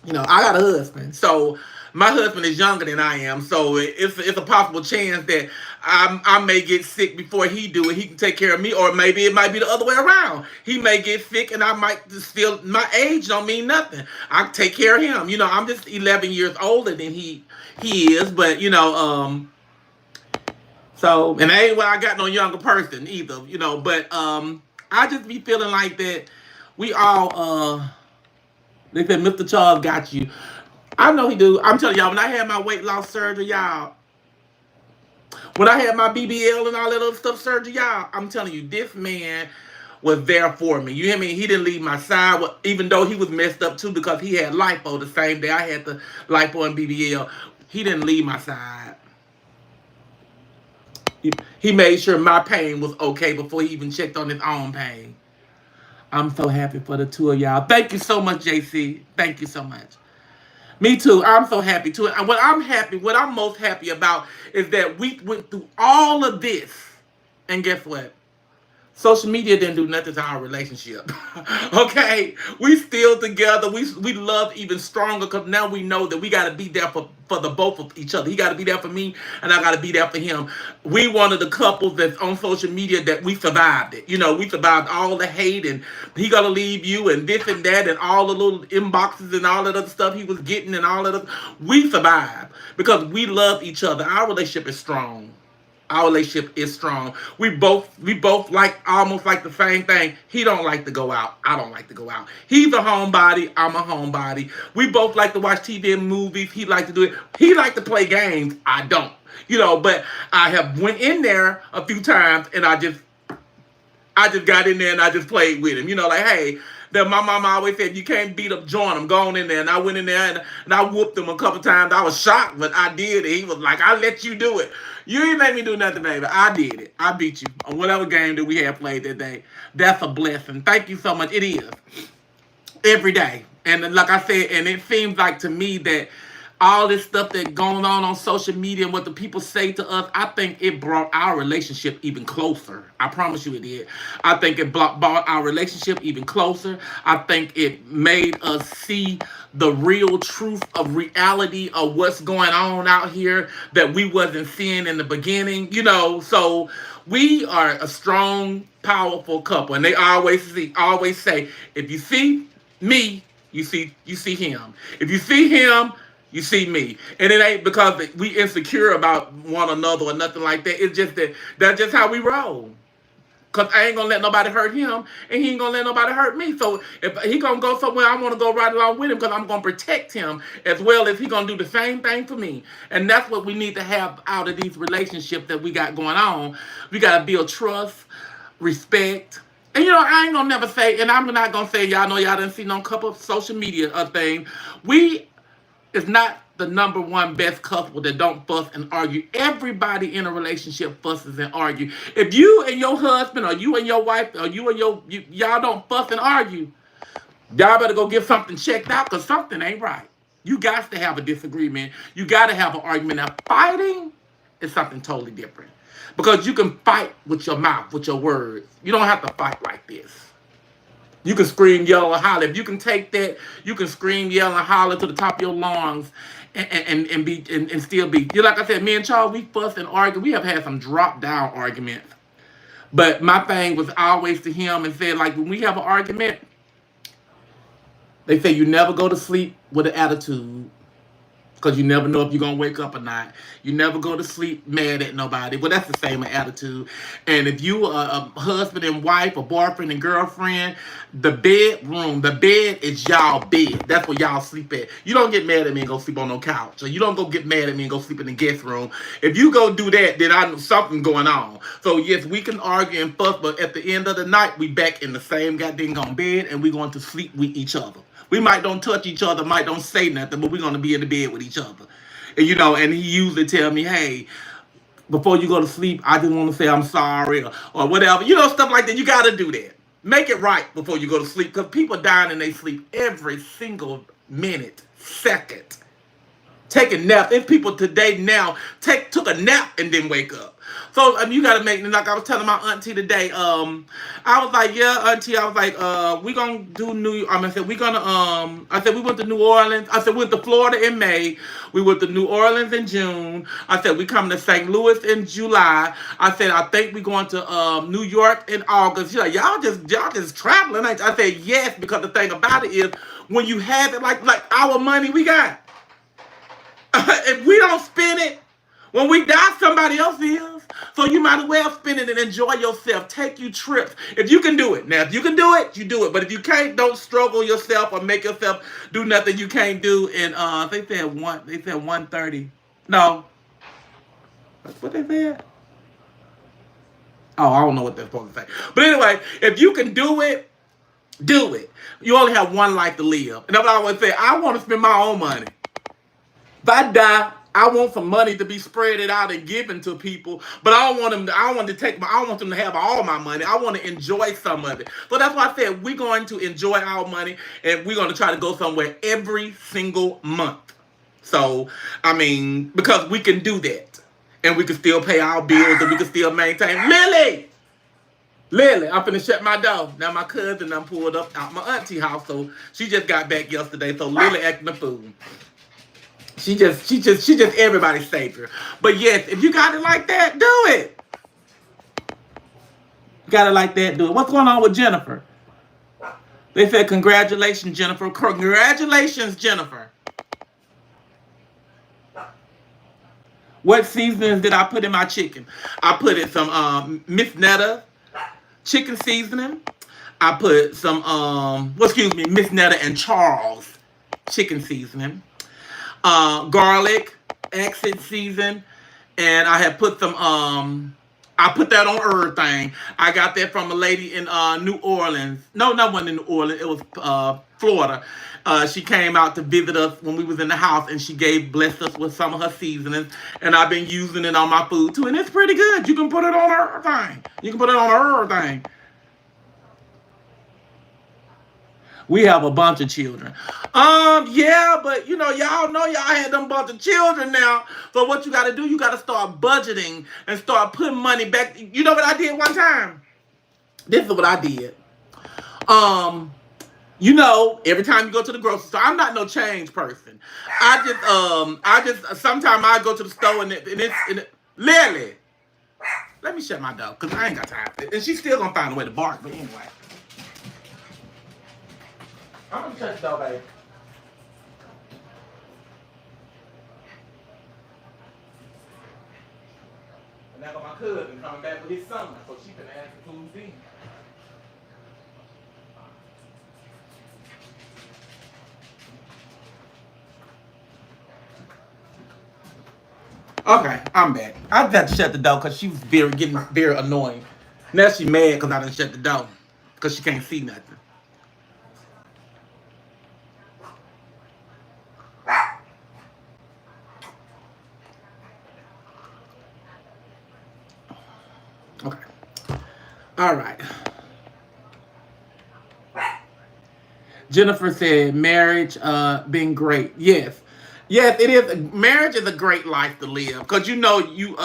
I got a husband, so my husband is younger than I am, so it's a possible chance that I may get sick before he do, and he can take care of me, or maybe it might be the other way around. He may get sick, and I might still. My age don't mean nothing. I take care of him. I'm just 11 years older than he is, but So, and I ain't where I got no younger person either, but I just be feeling like that. We all, they said Mr. Charles got you. I know he do. I'm telling y'all, when I had my weight loss surgery, y'all, when I had my BBL and all that other stuff surgery, y'all, I'm telling you, this man was there for me. You hear me? He didn't leave my side, even though he was messed up too because he had lipo the same day I had the lipo and BBL. He didn't leave my side. He made sure my pain was okay before he even checked on his own pain. I'm so happy for the two of y'all. Thank you so much, JC. Thank you so much. Me too. I'm so happy too. And what I'm most happy about is that we went through all of this. And guess what? Social media didn't do nothing to our relationship. Okay? We still together. We love even stronger because now we know that we got to be there for the both of each other. He got to be there for me and I got to be there for him. We one of the couples that's on social media that we survived it. We survived all the hate and he got to leave you and this and that and all the little inboxes and all that other stuff he was getting and all that other. We survived because we love each other. Our relationship is strong. Our relationship is strong. We both like almost like the same thing. He don't like to go out. I don't like to go out. He's a homebody. I'm a homebody. We both like to watch TV and movies. He like to do it. He like to play games. I don't. But I have went in there a few times and I just got in there and I just played with him. Like, hey, that my mama always said, you can't beat up, join him, go on in there. And I went in there and I whooped him a couple times. I was shocked, but I did it. He was like, I let you do it. You ain't make me do nothing, baby. I did it. I beat you on whatever game that we had played that day. That's a blessing. Thank you so much. It is. Every day. And like I said, and it seems like to me that all this stuff that going on social media and what the people say to us, I think it brought our relationship even closer. I promise you it did. I think it brought our relationship even closer. I think it made us see the real truth of reality of what's going on out here that we wasn't seeing in the beginning. So we are a strong, powerful couple. And they always say, if you see me, you see him. If you see him, you see me. And it ain't because we insecure about one another or nothing like that. It's just that's just how we roll. Cause I ain't gonna let nobody hurt him, and he ain't gonna let nobody hurt me. So if he gonna go somewhere, I want to go right along with him, because I'm gonna protect him as well as he gonna do the same thing for me. And that's what we need to have out of these relationships that we got going on. We gotta build trust, respect. And I ain't gonna never say, and I'm not gonna say, y'all know y'all didn't see no couple of social media thing. We is not the number one best couple that don't fuss and argue. Everybody in a relationship fusses and argue. If you and your husband, or you and your wife, or you and y'all don't fuss and argue, y'all better go get something checked out, because something ain't right. You got to have a disagreement. You got to have an argument. Now, fighting is something totally different, because you can fight with your mouth, with your words. You don't have to fight like this. You can scream, yell, and holler. If you can take that, you can scream, yell, and holler to the top of your lungs, and still be. Like I said, me and Charles, we fuss and argue. We have had some drop down arguments. But my thing was always to him, and said, like, when we have an argument, they say you never go to sleep with an attitude, because you never know if you're going to wake up or not. You never go to sleep mad at nobody. Well, that's the same attitude. And if you are a husband and wife, a boyfriend and girlfriend, the bed is y'all bed. That's where y'all sleep at. You don't get mad at me and go sleep on no couch. Or you don't go get mad at me and go sleep in the guest room. If you go do that, then I know something going on. So, yes, we can argue and fuss, but at the end of the night, we back in the same goddamn bed, and we going to sleep with each other. We might don't touch each other, might don't say nothing, but we're going to be in the bed with each other. And, and he usually tell me, hey, before you go to sleep, I just want to say I'm sorry, or whatever. Stuff like that. You got to do that. Make it right before you go to sleep, because people dying in their sleep every single minute, second. Taking naps. There's people today now took a nap and then wake up. So you gotta make, like I was telling my auntie today. I was like, yeah, auntie. I was like, we gonna do I said I said we went to New Orleans. I said we went to Florida in May. We went to New Orleans in June. I said we coming to St. Louis in July. I said I think we going to New York in August. She's like, y'all just traveling. I said yes, because the thing about it is, when you have it like our money we got. If we don't spend it, when we die, somebody else is. So you might as well spend it and enjoy yourself. Take you trips. If you can do it. Now, if you can do it, you do it. But if you can't, don't struggle yourself or make yourself do nothing you can't do. And they said 1:30. No. That's what they said. Oh, I don't know what they're supposed to say. But anyway, if you can do it, do it. You only have one life to live. And that's what I always say. I want to spend my own money. If I die, I want some money to be spread out and given to people, but I don't want them. I want them to have all my money. I want to enjoy some of it. So that's why I said we're going to enjoy our money, and we're going to try to go somewhere every single month. So because we can do that, and we can still pay our bills, and we can still maintain. Lily, I'm finna shut my door. Now my cousin done pulled up out my auntie house, so she just got back yesterday. So Lily acting a fool. She just everybody's savior. But yes, if you got it like that, do it. You got it like that, do it. What's going on with Jennifer? They said, congratulations, Jennifer. Congratulations, Jennifer. What seasonings did I put in my chicken? I put in some Miss Netta chicken seasoning. I put some Miss Netta and Charles chicken seasoning. Garlic, accent season, and I had put some, I put that on everything. I got that from a lady in New Orleans. No, not one in New Orleans. It was Florida. She came out to visit us when we was in the house, and she blessed us with some of her seasonings, and I've been using it on my food too, and it's pretty good. You can put it on everything. You can put it on everything. We have a bunch of children. Yeah, but y'all know y'all had them bunch of children now. So what you gotta do, you gotta start budgeting and start putting money back. You know what I did one time? This is what I did. Every time you go to the grocery store, I'm not no change person. I just sometimes I go to the store and it's Lily. Let me shut my door, because I ain't got time for it. And she's still gonna find a way to bark, but anyway. I'm gonna shut the door, baby. And now got my cousin coming back with his son, so she can ask the who's in. Okay, I'm back. I just had to shut the door because she was getting very annoying. Now she mad because I didn't shut the door because she can't see nothing. Okay. All right. Jennifer said marriage been great. Yes. Yes, it is. Marriage is a great life to live because you know you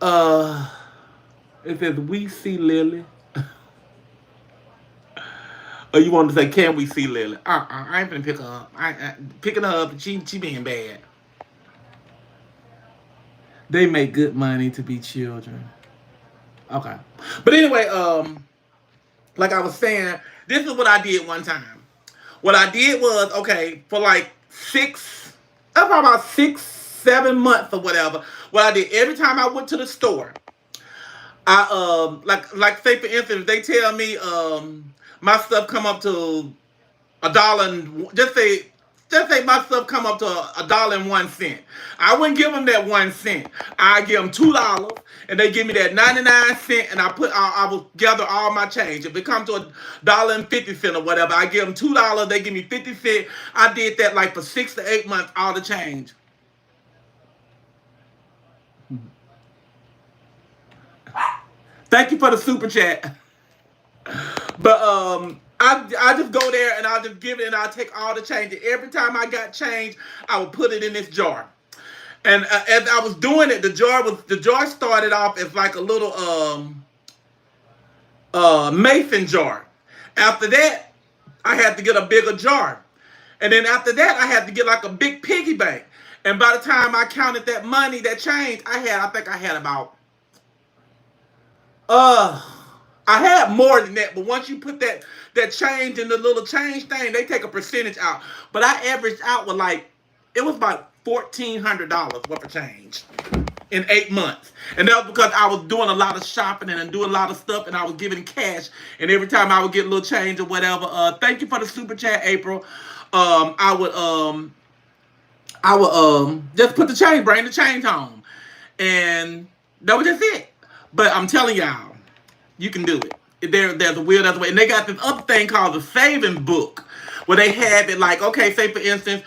uh it says we see Lily. Or you want to say can we see Lily? I ain't finna pick her up. Picking her up, she being bad. They make good money to be children. Okay. But anyway, like I was saying, this is what I did one time. What I did was, okay, for like probably about 6, 7 months or whatever. What I did every time I went to the store, I like say for instance, they tell me my stuff come up to a dollar and just say my stuff come up to $1.01. I wouldn't give them that 1 cent. I give them $2, and they give me that 99 cent, and I will gather all my change. If it comes to $1.50 or whatever, I give them $2. They give me 50 cents. I did that like for 6 to 8 months, all the change. Thank you for the super chat. But I just go there and I'll just give it and I'll take all the change. And every time I got change, I would put it in this jar. And as I was doing it, the jar started off as like a little mason jar. After that, I had to get a bigger jar. And then after that, I had to get like a big piggy bank. And by the time I counted that money, that change, I think I had about uh I had more than that, but once you put that change in the little change thing, they take a percentage out. But I averaged out with like it was about $1,400 worth of change in 8 months, and that was because I was doing a lot of shopping and doing a lot of stuff, and I was giving cash. And every time I would get a little change or whatever, thank you for the super chat, April. I would just put the change, bring the change home, and that was just it. But I'm telling y'all, you can do it. There's a will, there's a way. And they got this other thing called the saving book, where they have it like, okay, say for instance,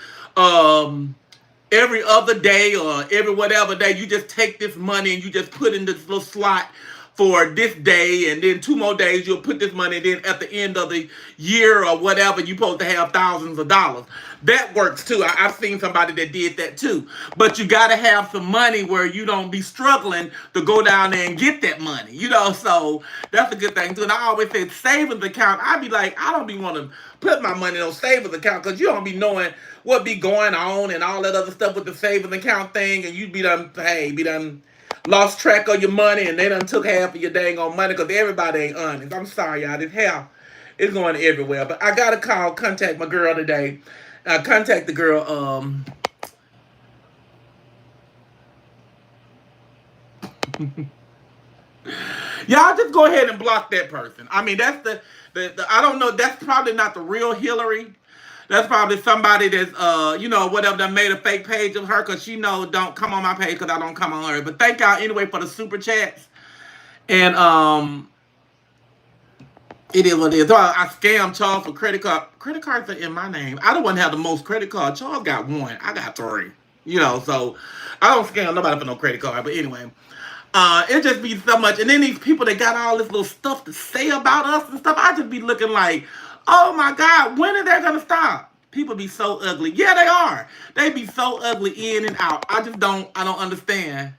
every other day or every whatever day, you just take this money and you just put in this little slot for this day, and then 2 more days you'll put this money, and then at the end of the year or whatever, you're supposed to have thousands of dollars. That works too. I've seen somebody that did that too. But you got to have some money where you don't be struggling to go down there and get that money, so that's a good thing too. And I always say savings account. I be like, I don't be want to put my money in a savings account because you don't be knowing what be going on and all that other stuff with the savings account thing, and you be done lost track of your money, and they done took half of your dang on money because everybody ain't honest. I'm sorry, y'all. This hell is going everywhere. But I got to contact my girl today. Contact the girl. Y'all just go ahead and block that person. I mean, that's the I don't know. That's probably not the real Hillary. That's probably somebody that's, whatever, that made a fake page of her because she don't come on my page because I don't come on her. But thank y'all anyway for the super chats. And it is what it is. So I scammed Charles for credit card. Credit cards are in my name. I don't want to have the most credit cards. Charles got one. I got 3. So I don't scam nobody for no credit card. But anyway, it just be so much. And then these people that got all this little stuff to say about us and stuff, I just be looking like, oh my God, when are they gonna stop? People be so ugly. Yeah, they are. They be so ugly in and out. I don't understand.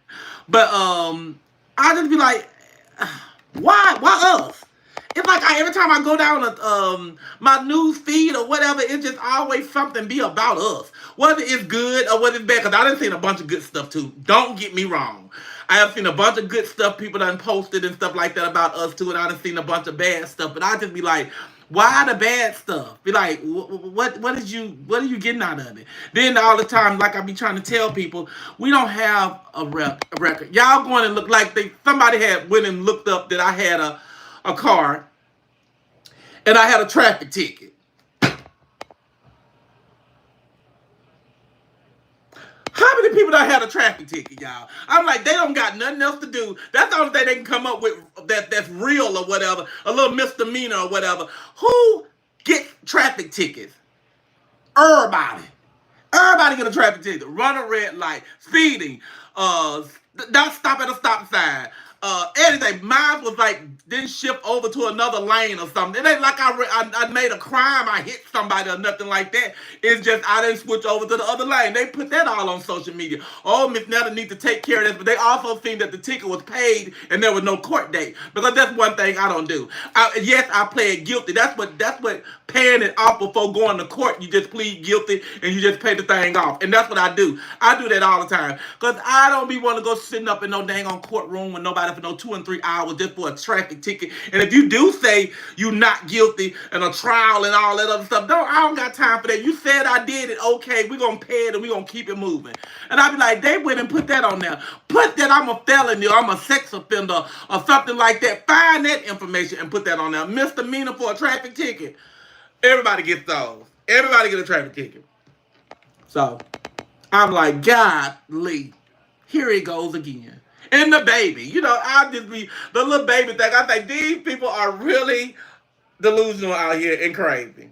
But I just be like, why us? It's like every time I go down my news feed or whatever, it's just always something be about us. Whether it's good or whether it's bad, because I done seen a bunch of good stuff too. Don't get me wrong. I have seen a bunch of good stuff people done posted and stuff like that about us too, and I done seen a bunch of bad stuff. But I just be like, Why the bad stuff? Be like, what are you getting out of it? Then all the time, like I be trying to tell people, we don't have a record. Y'all going to look like somebody had went and looked up that I had a car and I had a traffic ticket. How many people done had a traffic ticket, y'all? I'm like, they don't got nothing else to do. That's the only thing they can come up with that's real or whatever, a little misdemeanor or whatever. Who gets traffic tickets? Everybody. Everybody get a traffic ticket. Run a red light, speeding, not stop at a stop sign. Anything. Mine was like didn't shift over to another lane or something. It ain't like I made a crime. I hit somebody or nothing like that. It's just I didn't switch over to the other lane. They put that all on social media. Oh, Miss Netta need to take care of this, but they also seen that the ticket was paid and there was no court date, because that's one thing I don't do. Yes, I plead guilty. That's what paying it off before going to court. You just plead guilty and you just pay the thing off, and that's what I do. I do that all the time because I don't be want to go sitting up in no dang on courtroom with nobody for no 2 and 3 hours just for a traffic ticket. And if you do say you not guilty and a trial and all that other stuff, I don't got time for that. You said I did it, okay, we're gonna pay it and we're gonna keep it moving. And I be like, they went and put that on there. Put that I'm a felony or I'm a sex offender or something like that. Find that information and put that on there. Misdemeanor for a traffic ticket. Everybody gets those. Everybody get a traffic ticket. So I'm like, golly, here it goes again. And the baby, I'll just be the little baby thing. I think these people are really delusional out here and crazy.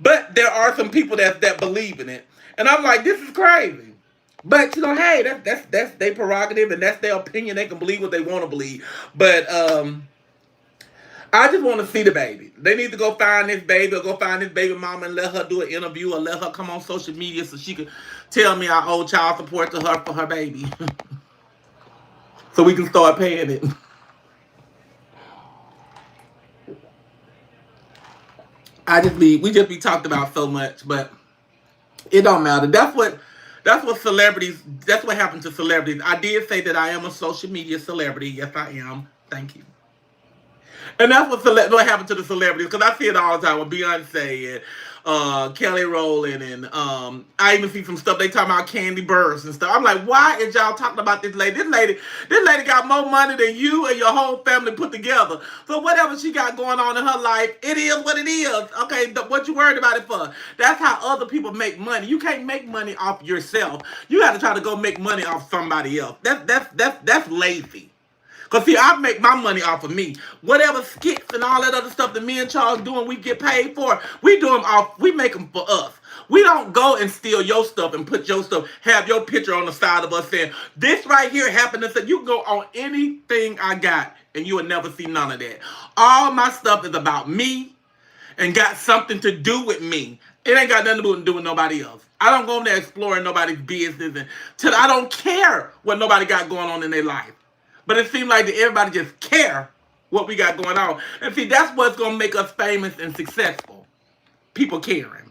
But there are some people that believe in it. And I'm like, this is crazy. But hey, that's their prerogative and that's their opinion. They can believe what they want to believe. But I just want to see the baby. They need to go find this baby or go find this baby mama and let her do an interview or let her come on social media so she can tell me I owe child support to her for her baby. So we can start paying it. We just be talked about so much, but it don't matter. That's what celebrities, that's what happened to celebrities. I did say that I am a social media celebrity. Yes, I am. Thank you. And that's what happened to the celebrities, because I see it all the time with Beyonce and Kelly Rowland, and I even see some stuff they talking about Candy Burrs and stuff. I'm like, why is y'all talking about this lady? This lady got more money than you and your whole family put together. So whatever she got going on in her life, it is what it is. Okay, what you worried about it for? That's how other people make money. You can't make money off yourself. You got to try to go make money off somebody else. That's lazy. Because, see, I make my money off of me. Whatever skits and all that other stuff that me and Charles doing, we get paid for, we make them for us. We don't go and steal your stuff and put your stuff, have your picture on the side of us saying, this right here happened. And so you can go on anything I got and you will never see none of that. All my stuff is about me and got something to do with me. It ain't got nothing to do with nobody else. I don't go in there exploring nobody's business until I don't care what nobody got going on in their life. But it seems like that everybody just care what we got going on. And see, that's what's going to make us famous and successful. People caring.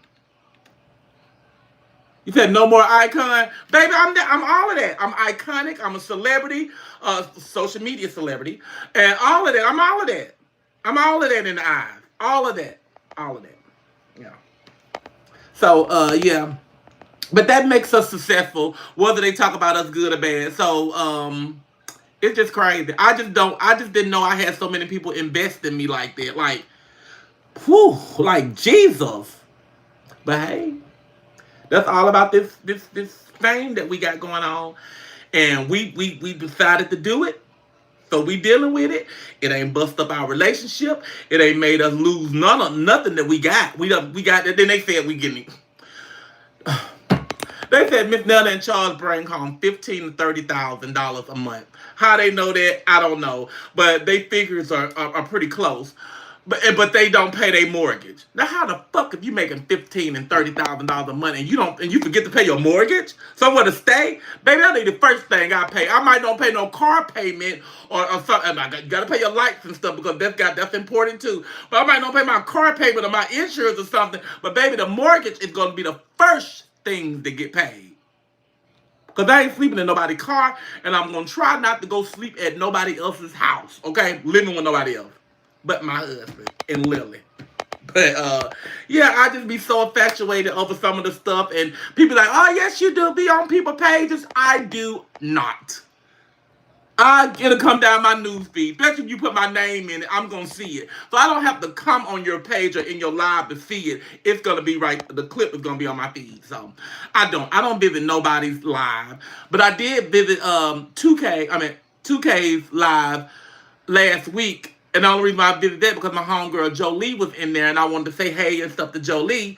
You said no more icon? Baby, I'm all of that. I'm iconic. I'm a celebrity, social media celebrity. And all of that. I'm all of that. I'm all of that in the eyes. All of that. All of that. Yeah. So, yeah. But that makes us successful, whether they talk about us good or bad. So, it's just crazy. I just didn't know I had so many people invest in me like that. Like, whew, like Jesus. But hey, that's all about this fame that we got going on. And we decided to do it. So we dealing with it. It ain't bust up our relationship. It ain't made us lose nothing that we got. We got that. Then they said we getting They said Miss Netta and Charles bring home $15,000 to $30,000 a month. How they know that, I don't know. But they figures are pretty close. But they don't pay their mortgage. Now how the fuck if you making $15,000 and $30,000 a month and you forget to pay your mortgage? Somewhere to stay? Baby, that ain't the first thing I pay. I might not pay no car payment or something. I gotta pay your lights and stuff because that's important too. But I might not pay my car payment or my insurance or something. But baby, the mortgage is gonna be the first thing to get paid. Because I ain't sleeping in nobody's car, and I'm going to try not to go sleep at nobody else's house, okay? Living with nobody else but my husband and Lily. But yeah, I just be so infatuated over some of the stuff, and people like, oh yes, you do be on people pages. I do not. It'll come down my news feed. Especially if you put my name in it, I'm gonna see it. So I don't have to come on your page or in your live to see it. It's gonna be right. The clip is gonna be on my feed. So I don't visit nobody's live. But I did visit 2K. I mean 2K's live last week. And the only reason why I visited that because my homegirl Jolie was in there, and I wanted to say hey and stuff to Jolie,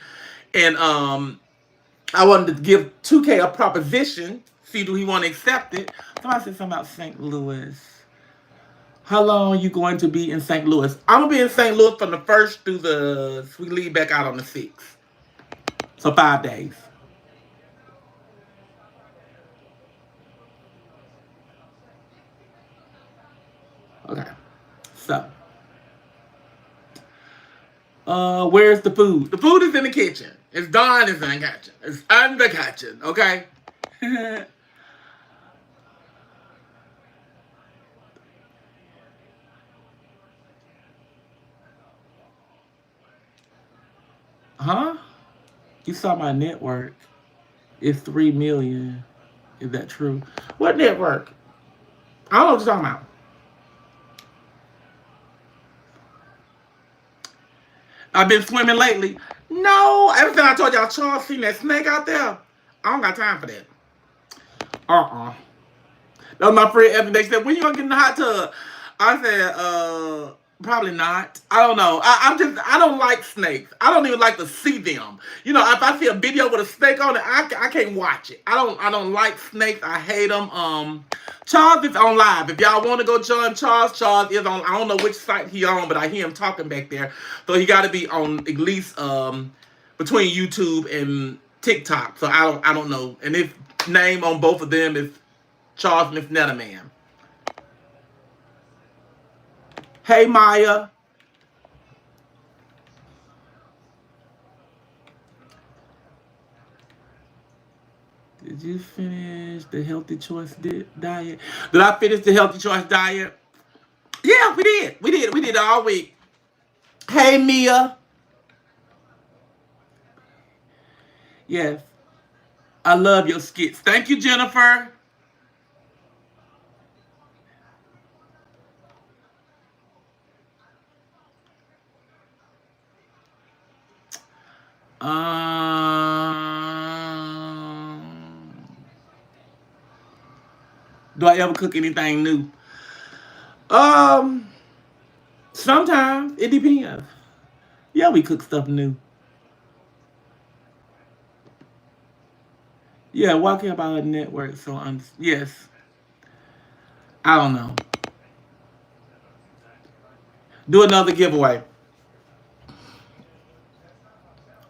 and I wanted to give 2K a proposition. See, do he want to accept it? Somebody said something about St. Louis. How long are you going to be in St. Louis? I'm going to be in St. Louis from the 1st through we leave back out on the 6th. So 5 days. Okay. So. Where's the food? The food is in the kitchen. It's done. It's in the kitchen. It's in the kitchen. Okay? Huh? You saw my network. It's 3 million. Is that true? What network? I don't know what you're talking about. I've been swimming lately. No, everything I told y'all, Charles seen that snake out there. I don't got time for that. That was my friend Evan. They said, when you gonna get in the hot tub? I said, probably not. I don't know. I don't like snakes. I don't even like to see them. You know, if I see a video with a snake on it, I can't watch it. I don't like snakes. I hate them. Charles is on live. If y'all want to go join Charles, Charles is on. I don't know which site he on, but I hear him talking back there. So he got to be on at least between YouTube and TikTok. So I don't know. And his name on both of them is Charles Miss Netta Man. Hey Maya. Did you finish the healthy choice diet? Did I finish the healthy choice diet? Yeah, we did. We did it all week. Hey Mia. Yes. I love your skits. Thank you, Jennifer. Do I ever cook anything new? Sometimes it depends. Yeah, we cook stuff new. Yeah, walking about a network. So yes, I don't know. Do another giveaway.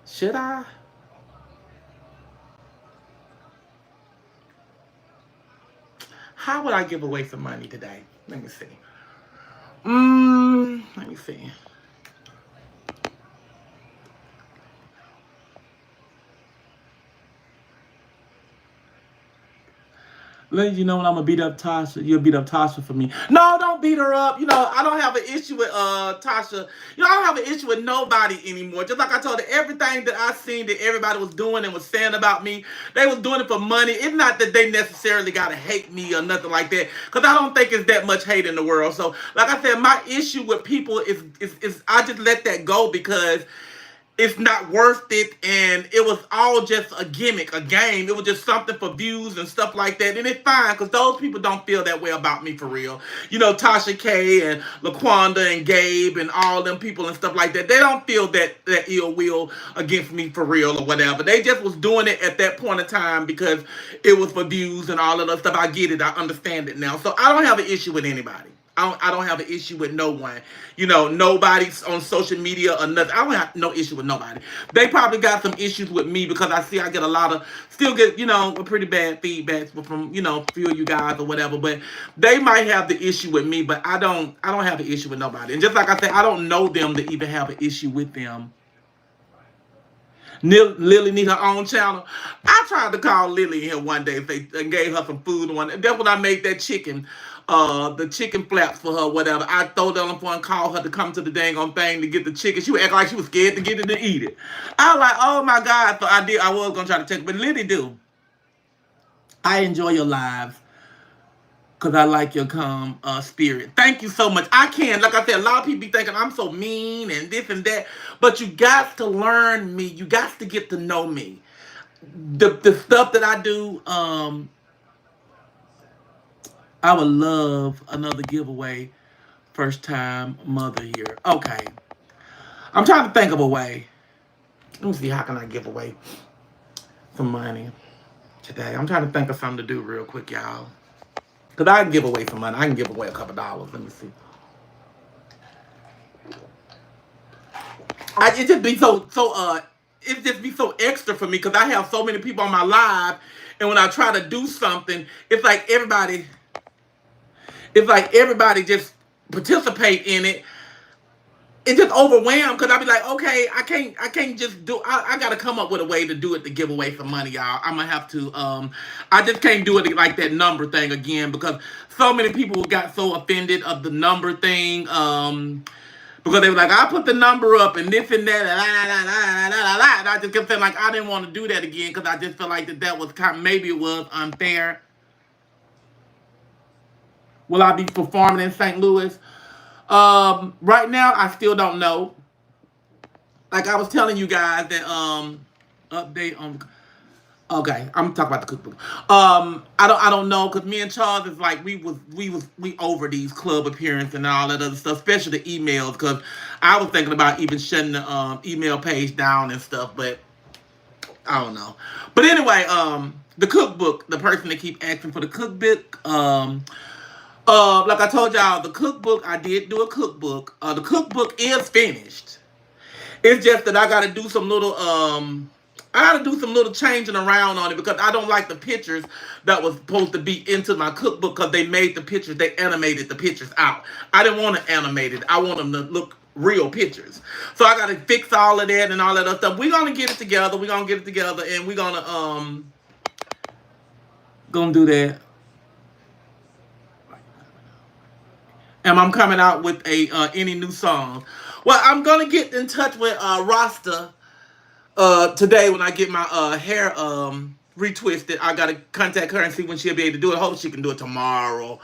Should I? How would I give away some money today? Let me see. Let me see. Let you know when I'm gonna beat up Tasha. You'll beat up Tasha for me. No, don't beat her up. You know, I don't have an issue with Tasha. You know, I don't have an issue with nobody anymore. Just like I told her, everything that I seen that everybody was doing and was saying about me, they was doing it for money. It's not that they necessarily gotta hate me or nothing like that. Cause I don't think it's that much hate in the world. So, like I said, my issue with people is I just let that go because it's not worth it, and it was all just a gimmick, a game. It was just something for views and stuff like that, and it's fine because those people don't feel that way about me for real. You know, Tasha K and LaQuanda and Gabe and all them people and stuff like that. They don't feel that ill will against me for real or whatever. They just was doing it at that point in time because it was for views and all of that stuff. I get it. I understand it now. So I don't have an issue with anybody. I don't have an issue with no one. You know, nobody's on social media or nothing. I don't have no issue with nobody. They probably got some issues with me because I see I get a lot of, still get, you know, a pretty bad feedback from, you know, a few of you guys or whatever. But they might have the issue with me, but I don't have an issue with nobody. And just like I said, I don't know them to even have an issue with them. Lily need her own channel. I tried to call Lily in here one day and gave her some food. That's when I made that chicken, the chicken flaps for her, whatever. I told her on the phone and called her to come to the dang on thing to get the chicken. She would act like she was scared to get it and eat it. I was like, oh my God. So I did. I was gonna try to take it, but Lily do. I enjoy your lives. Because I like your calm spirit. Thank you so much. I can. Like I said, a lot of people be thinking I'm so mean and this and that. But you got to learn me. You got to get to know me. The stuff that I do, I would love another giveaway. First time mother here. Okay. I'm trying to think of a way. Let me see, how can I give away some money today? I'm trying to think of something to do real quick, y'all. Because I can give away some money. I can give away a couple dollars. Let me see. It just be it just be so extra for me because I have so many people on my live, and when I try to do something, it's like everybody just participate in it. It just overwhelmed because I be like, okay, I can't just do. I gotta come up with a way to do it to give away some money, y'all. I'm gonna have to. I just can't do it like that number thing again because so many people got so offended of the number thing. Because they were like, I put the number up and this and that, and I just kept saying like I didn't want to do that again because I just felt like that was maybe it was unfair. Will I be performing in St. Louis? Right now I still don't know. Like I was telling you guys that update on. Okay, I'm talking about the cookbook. I don't know because me and Charles is like we over these club appearances and all that other stuff, especially the emails. Because I was thinking about even shutting the email page down and stuff, but I don't know. But anyway, the cookbook, the person that keep asking for the cookbook, like I told y'all, the cookbook, I did do a cookbook. The cookbook is finished. It's just that I got to do some little changing around on it because I don't like the pictures that was supposed to be into my cookbook because they made the pictures, they animated the pictures out. I didn't want to animate it. I want them to look real pictures. So I got to fix all of that and all that other stuff. We're going to get it together. We're going to get it together and we're going to do that. And I'm coming out with any new songs. Well, I'm going to get in touch with Rasta today when I get my hair retwisted. I gotta contact her and see when she'll be able to do it. I hope she can do it tomorrow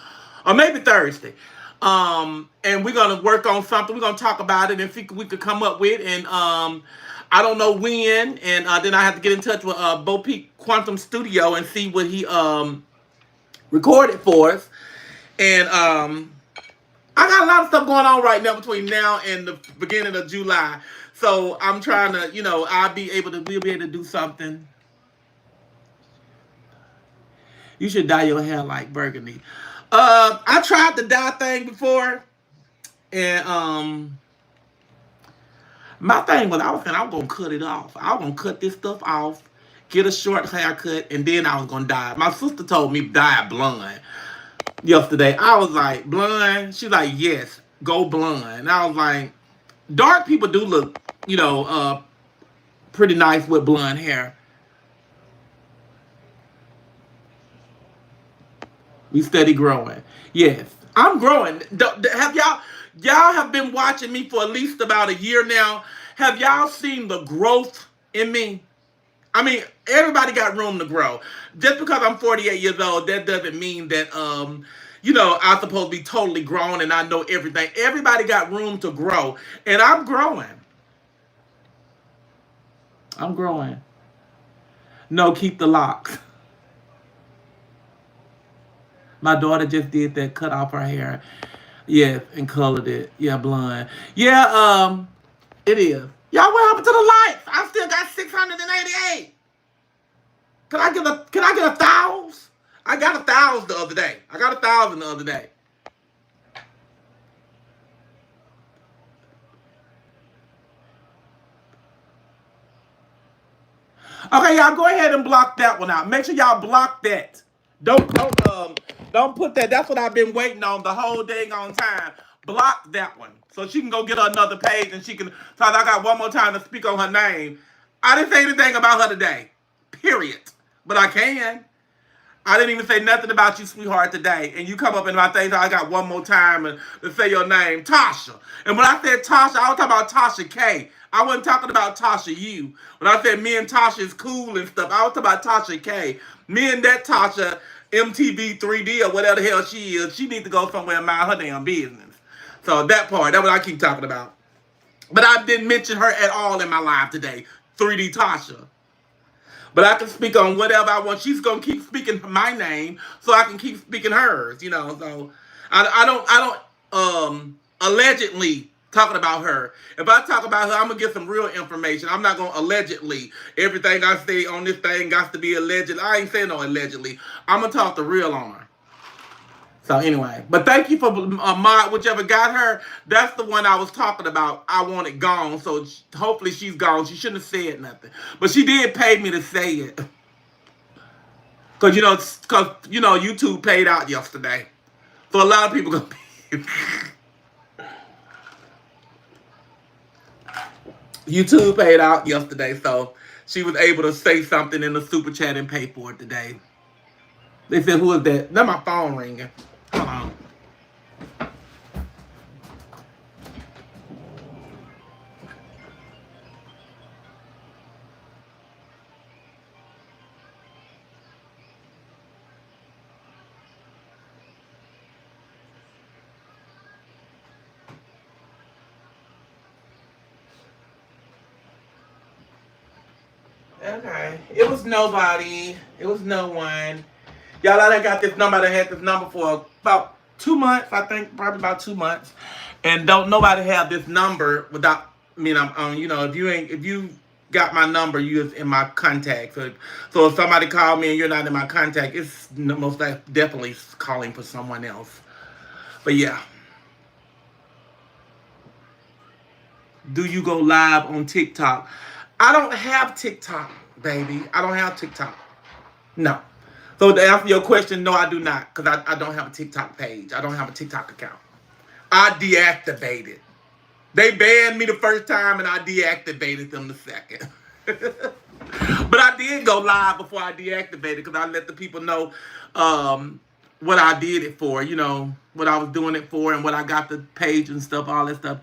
or maybe Thursday. And we're gonna work on something. We're gonna talk about it and see we could come up with. And I don't know when. And then I have to get in touch with Bo Peep Quantum Studio and see what he recorded for us. And I got a lot of stuff going on right now between now and the beginning of July. So I'm trying to, we'll be able to do something. You should dye your hair like burgundy. I tried the dye thing before. And my thing was I was gonna cut it off. I was gonna cut this stuff off, get a short haircut, and then I was gonna dye it. My sister told me dye blonde yesterday. I was like, blonde? She's like, yes, go blonde. And I was like, dark people do look, pretty nice with blonde hair. We steady growing. Yes, I'm growing. Have y'all have been watching me for at least about a year now? Have y'all seen the growth in me? I mean, everybody got room to grow. Just because I'm 48 years old, that doesn't mean that I'm supposed to be totally grown and I know everything. Everybody got room to grow, and I'm growing. I'm growing. No, keep the locks. My daughter just did that, cut off her hair. Yeah, and colored it. Yeah, blonde. Yeah, it is. Y'all, what happened to the lights? I still got 688. Can I get 1,000? I got 1,000 the other day. Okay, y'all, go ahead and block that one out. Make sure y'all block that. Don't put that. That's what I've been waiting on the whole dang on time. Block that one so she can go get her another page and she can. So I got one more time to speak on her name. I didn't say anything about her today. Period. But I can. I didn't even say nothing about you, sweetheart, today. And you come up in my face, I got one more time to say your name, Tasha. And when I said Tasha, I was talking about Tasha K. I wasn't talking about Tasha U. When I said me and Tasha is cool and stuff, I was talking about Tasha K. Me and that Tasha, MTV 3D or whatever the hell she is, she needs to go somewhere and mind her damn business. So that part, that's what I keep talking about. But I didn't mention her at all in my live today, 3D Tasha. But I can speak on whatever I want. She's gonna keep speaking my name, so I can keep speaking hers. So I don't allegedly talking about her. If I talk about her, I'm gonna get some real information. I'm not gonna allegedly. Everything I say on this thing got to be alleged. I ain't saying no allegedly. I'm gonna talk the real on her. So anyway, but thank you for whichever got her. That's the one I was talking about. I want it gone. So hopefully she's gone. She shouldn't have said nothing, but she did pay me to say it. Cause YouTube paid out yesterday, so a lot of people gonna be. YouTube paid out yesterday, so she was able to say something in the super chat and pay for it today. They said, "Who is that?" That's my phone ringing. Hold on. Okay. It was nobody. It was no one. Y'all, I got this number. I had this number for about 2 months. I think probably about 2 months. And don't nobody have this number without. I mean, if you got my number, you is in my contact. So if somebody called me and you're not in my contact, it's most definitely calling for someone else. But yeah. Do you go live on TikTok? I don't have TikTok, baby. I don't have TikTok. No. So to answer your question, no, I do not. Because I don't have a TikTok page. I don't have a TikTok account. I deactivated. They banned me the first time and I deactivated them the second. But I did go live before I deactivated because I let the people know what I did it for. What I was doing it for and what I got the page and stuff, all that stuff.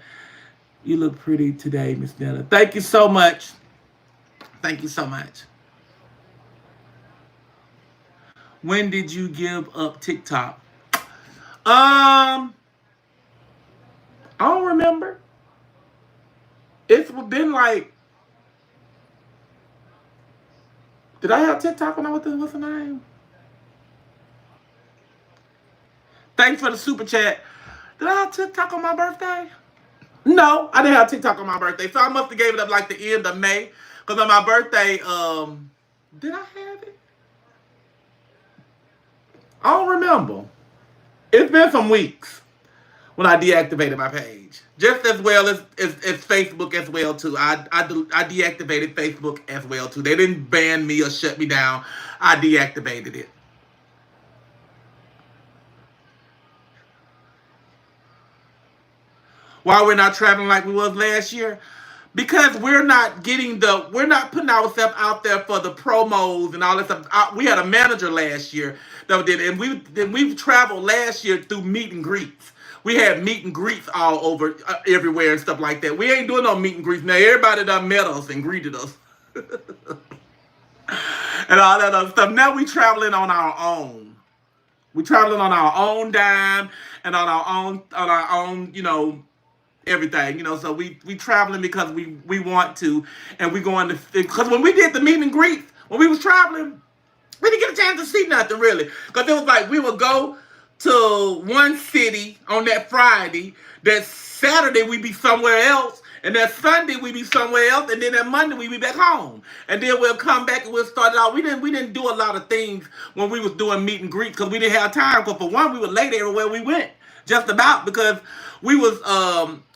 You look pretty today, Miss Netta. Thank you so much. Thank you so much. When did you give up TikTok? I don't remember. It's been like. Did I have TikTok when I was what's the name? Thanks for the super chat. Did I have TikTok on my birthday? No, I didn't have TikTok on my birthday, so I must have gave it up like the end of May. Because on my birthday, did I have it? I don't remember. It's been some weeks when I deactivated my page. Just as well as Facebook as well, too. I deactivated Facebook as well, too. They didn't ban me or shut me down. I deactivated it. Why we're not traveling like we was last year? Because we're not putting ourselves out there for the promos and all that stuff. We had a manager last year that did it, and we traveled last year through meet and greets. We had meet and greets all over everywhere and stuff like that. We ain't doing no meet and greets now. Everybody done met us and greeted us. And all that other stuff. Now we traveling on our own. We traveling on our own dime and on our own, everything, so we traveling because we want to, and we going to, because when we did the meet and greet, when we was traveling, we didn't get a chance to see nothing really, because it was like we would go to one city on that Friday, that Saturday we be somewhere else, and that Sunday we be somewhere else, and then that Monday we be back home, and then we'll come back and we'll start it out. We didn't do a lot of things when we was doing meet and greet because we didn't have time. Because for one, we were late everywhere we went, just about, because we was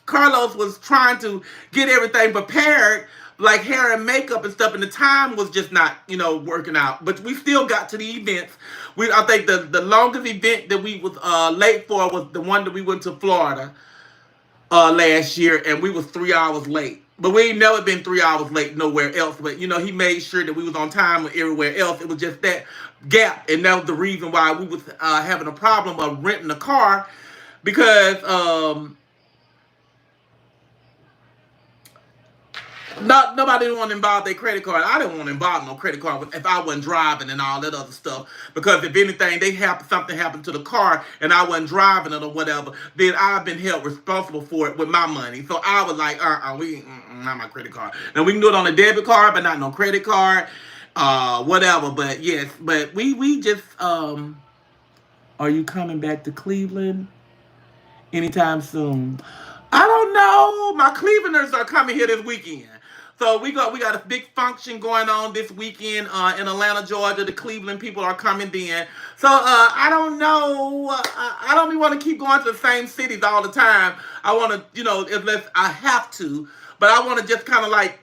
Carlos was trying to get everything prepared, like hair and makeup and stuff, and the time was just not, working out. But we still got to the events. I think the longest event that we was late for was the one that we went to Florida last year, and we was 3 hours late. But we ain't never been 3 hours late nowhere else. But you know, he made sure that we was on time everywhere else. It was just that gap, and that was the reason why we was having a problem of renting a car because nobody didn't want to involve their credit card. I didn't want to involve no credit card if I wasn't driving and all that other stuff. Because if anything, something happened to the car and I wasn't driving it or whatever, then I've been held responsible for it with my money. So I was like, not my credit card. Now we can do it on a debit card, but not no credit card, whatever. But yes, but we just are you coming back to Cleveland anytime soon? I don't know. My Clevelanders are coming here this weekend. So we got a big function going on this weekend in Atlanta, Georgia. The Cleveland people are coming in. So I don't know. I don't even want to keep going to the same cities all the time. I want to, unless I have to. But I want to just kind of like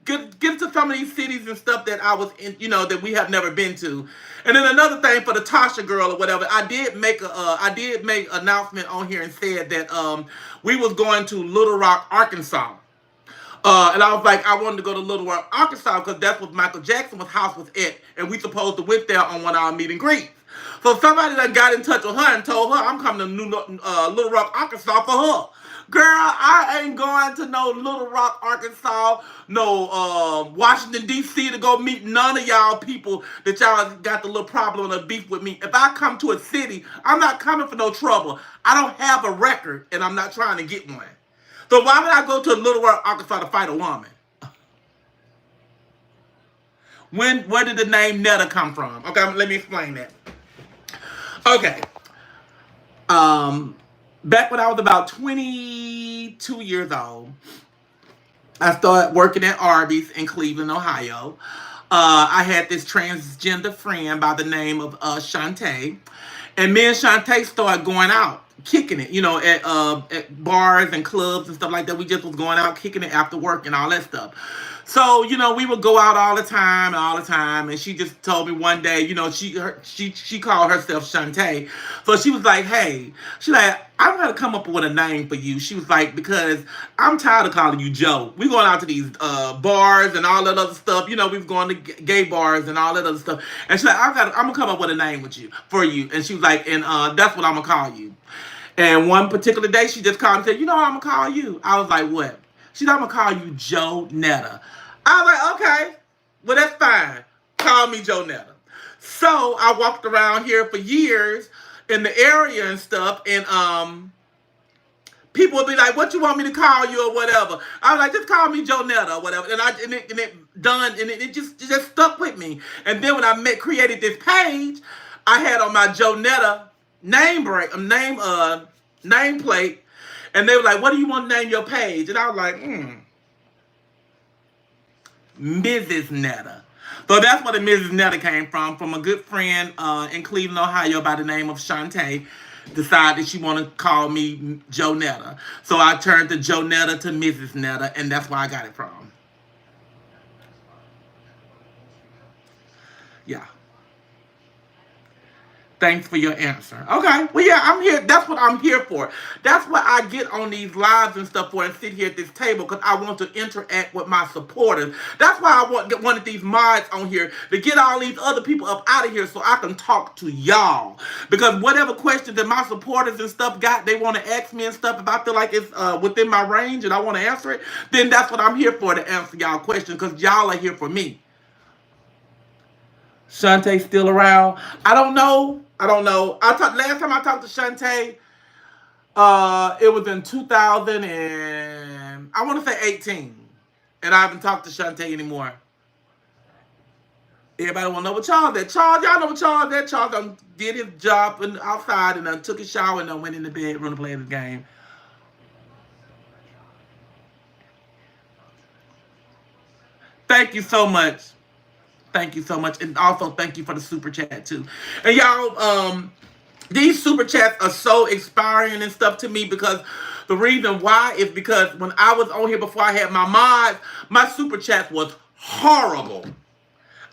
get to some of these cities and stuff that I was in, that we have never been to. And then another thing for the Tasha girl or whatever, I did make announcement on here and said that we was going to Little Rock, Arkansas. And I was like, I wanted to go to Little Rock, Arkansas, because that's what Michael Jackson's house was at, and we supposed to went there on one of our meet and greets. So somebody that got in touch with her and told her I'm coming to Little Rock, Arkansas for her. Girl, I ain't going to no Little Rock, Arkansas, no Washington, D.C. to go meet none of y'all people that y'all got the little problem or the beef with me. If I come to a city, I'm not coming for no trouble. I don't have a record, and I'm not trying to get one. So why would I go to Little Rock, Arkansas to fight a woman? Where did the name Netta come from? Okay, let me explain that. Okay. Back when I was about 22 years old, I started working at Arby's in Cleveland, Ohio. I had this transgender friend by the name of Shantae. And me and Shantae started going out, kicking it, at bars and clubs and stuff like that. We just was going out, kicking it after work and all that stuff. So, we would go out all the time. And she just told me one day, she called herself Shantae. So she was like, hey, I'm going to come up with a name for you. She was like, because I'm tired of calling you Joe. We going out to these bars and all that other stuff. We was going to gay bars and all that other stuff. And she's like, I'm going to come up with a name for you. And she was like, and that's what I'm going to call you. And one particular day, she just called and said, what I'm going to call you? I was like, what? She's like, I'm going to call you Joe Netta. I was like, okay, well, that's fine. Call me Joe Netta. So I walked around here for years in the area and stuff, and people would be like, what you want me to call you or whatever? I was like, just call me Joe Netta or whatever. And it just stuck with me. And then when I created this page, I had on my Joe Netta nameplate, and they were like, what do you want to name your page? And I was like, Mrs. Netta. So that's where the Mrs. Netta came from a good friend in Cleveland, Ohio by the name of Shantae. Decided she wanted to call me Joe Netta. So I turned to Joe Netta to Mrs. Netta, and that's where I got it from. Yeah. Thanks for your answer. Okay. Well, yeah, I'm here. That's what I'm here for. That's what I get on these lives and stuff for and sit here at this table because I want to interact with my supporters. That's why I get one of these mods on here to get all these other people up out of here so I can talk to y'all. Because whatever questions that my supporters and stuff got, they want to ask me and stuff. If I feel like it's within my range and I want to answer it, then that's what I'm here for, to answer y'all questions because y'all are here for me. Shantae still around? I don't know. Last time I talked to Shantae, it was in 2000 and I want to say 18. And I haven't talked to Shantae anymore. Everybody want to know what Charles at. Charles, y'all know what Charles at. Charles did his job outside and took a shower and went in the bedroom to play the game. Thank you so much. Thank you so much. And also thank you for the super chat too. And y'all, these super chats are so inspiring and stuff to me because the reason why is because when I was on here before I had my mods, my super chats was horrible.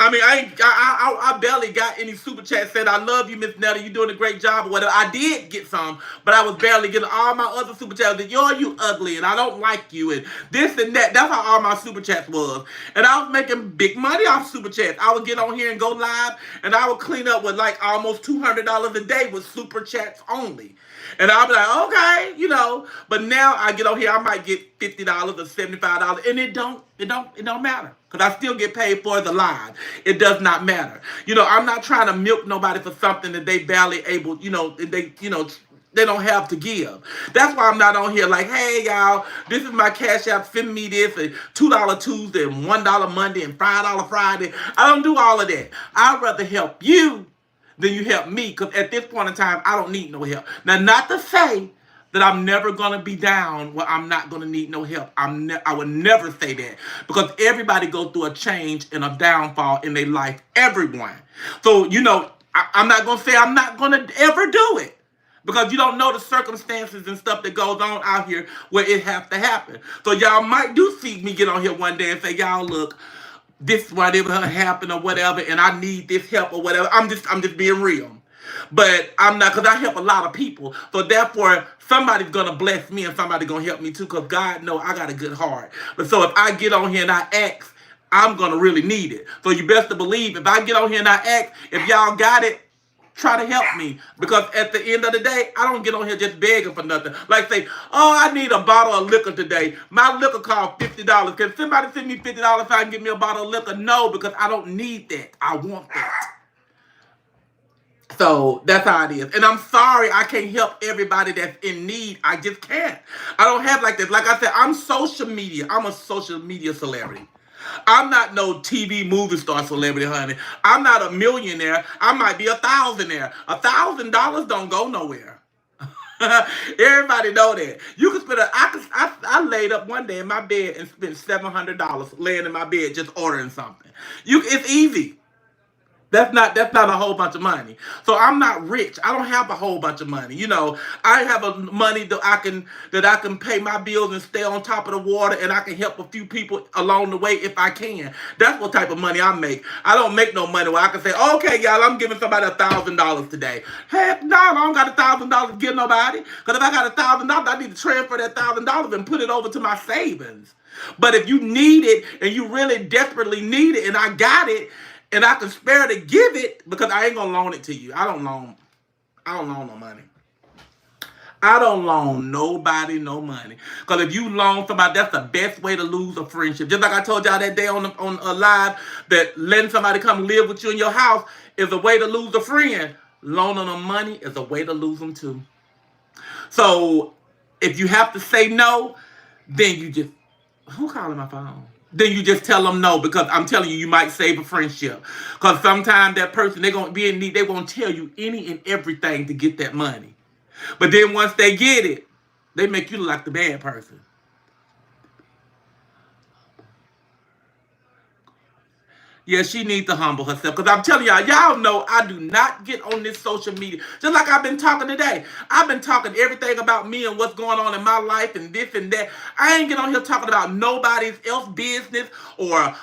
I mean, I barely got any super chat said I love you, Miss Netta. You doing a great job or whatever. I did get some, but I was barely getting all my other super chats that you're you ugly and I don't like you and this and that. That's how all my super chats was. And I was making big money off super chats. I would get on here and go live and I would clean up with like almost $200 a day with super chats only. And I'll be like, okay, you know. But now I get on here, I might get $50 or $75, and it don't matter because I still get paid for the live. It does not matter. You know, I'm not trying to milk nobody for something that they barely able. They don't have to give. That's why I'm not on here like, hey y'all, this is my cash app. Send me this and $2 Tuesday and $1 Monday and $5 Friday. I don't do all of that. I'd rather help you than you help me, because at this point in time, I don't need no help. Now, not to say that I'm never going to be down where I'm not going to need no help. I would never say that, because everybody goes through a change and a downfall in their life. Everyone. So, I'm not going to say I'm not going to ever do it, because you don't know the circumstances and stuff that goes on out here where it has to happen. So y'all might do see me get on here one day and say, y'all, look, this is whatever happened or whatever, and I need this help or whatever. I'm just being real. But I'm not, because I help a lot of people. So therefore, somebody's going to bless me and somebody's going to help me too, because God knows I got a good heart. But so if I get on here and I ask, I'm going to really need it. So you best to believe, if I get on here and I ask, if y'all got it, try to help me, because at the end of the day, I don't get on here just begging for nothing. Like say, oh, I need a bottle of liquor today. My liquor cost $50. Can somebody send me $50 so I can get me a bottle of liquor? No, because I don't need that. I want that. So that's how it is. And I'm sorry I can't help everybody that's in need. I just can't. I don't have like this. Like I said, I'm social media. I'm a social media celebrity. I'm not no TV movie star celebrity, honey. I'm not a millionaire. I might be a thousandaire. $1,000 don't go nowhere. Everybody know that. You can spend I laid up one day in my bed and spent $700 laying in my bed just ordering something. It's easy. That's not a whole bunch of money. So I'm not rich. I don't have a whole bunch of money. I have a money that I can pay my bills and stay on top of the water, and I can help a few people along the way if I can. That's what type of money I make. I don't make no money where I can say, okay, y'all, I'm giving somebody $1,000 today. Heck no, I don't got $1,000 to give nobody. Because if I got $1,000, I need to transfer that $1,000 and put it over to my savings. But if you need it and you really desperately need it, and I got it, and I can spare to give it, because I ain't gonna loan it to you. I don't loan no money. I don't loan nobody no money. Because if you loan somebody, that's the best way to lose a friendship. Just like I told y'all that day on a live, that letting somebody come live with you in your house is a way to lose a friend. Loaning them money is a way to lose them too. So if you have to say no, then you just, who calling my phone? Then you just tell them no, because I'm telling you, you might save a friendship. Because sometimes that person, they're going to be in need. They won't tell you any and everything to get that money. But then once they get it, they make you look like the bad person. Yeah, she needs to humble herself. Because I'm telling y'all know I do not get on this social media. Just like I've been talking today. I've been talking everything about me and what's going on in my life and this and that. I ain't get on here talking about nobody's else business or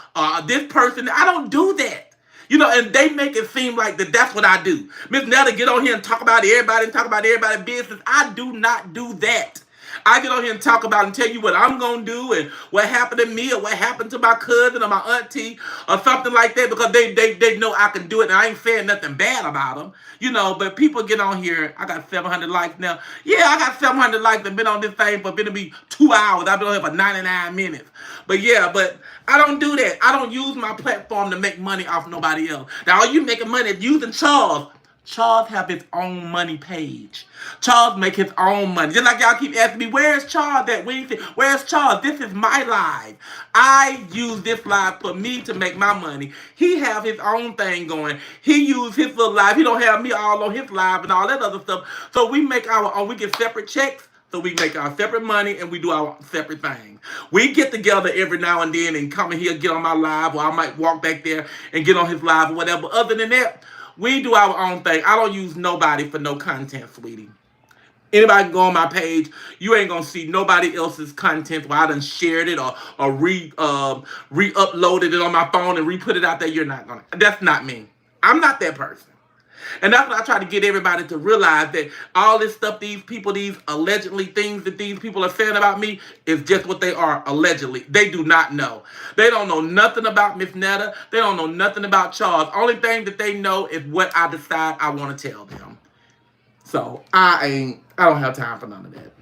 this person. I don't do that. And they make it seem like that's what I do. Miss Netta get on here and talk about everybody and talk about everybody's business. I do not do that. I get on here and talk about and tell you what I'm going to do and what happened to me or what happened to my cousin or my auntie or something like that, because they know I can do it, and I ain't saying nothing bad about them. But people get on here. I got 700 likes now. Yeah, I got 700 likes and been on this thing for to be 2 hours. I've been on here for 99 minutes. But I don't do that. I don't use my platform to make money off nobody else. Now, all you making money is using Charles. Charles have his own money page. Charles make his own money. Just like y'all keep asking me, where's Charles at? Where's Charles? This is my live. I use this live for me to make my money. He have his own thing going. He use his little live. He don't have me all on his live and all that other stuff. So we make our own. We get separate checks. So we make our separate money and we do our separate things. We get together every now and then and come in here, get on my live, or I might walk back there and get on his live or whatever. Other than that, we do our own thing. I don't use nobody for no content, sweetie. Anybody can go on my page. You ain't gonna see nobody else's content where I done shared it or re-uploaded it on my phone and re-put it out there. You're not gonna. That's not me. I'm not that person. And that's what I try to get everybody to realize, that all this stuff, these people, these allegedly things that these people are saying about me is just what they are, allegedly. They do not know. They don't know nothing about Miss Netta. They don't know nothing about Charles. Only thing that they know is what I decide I want to tell them. So I don't have time for none of that.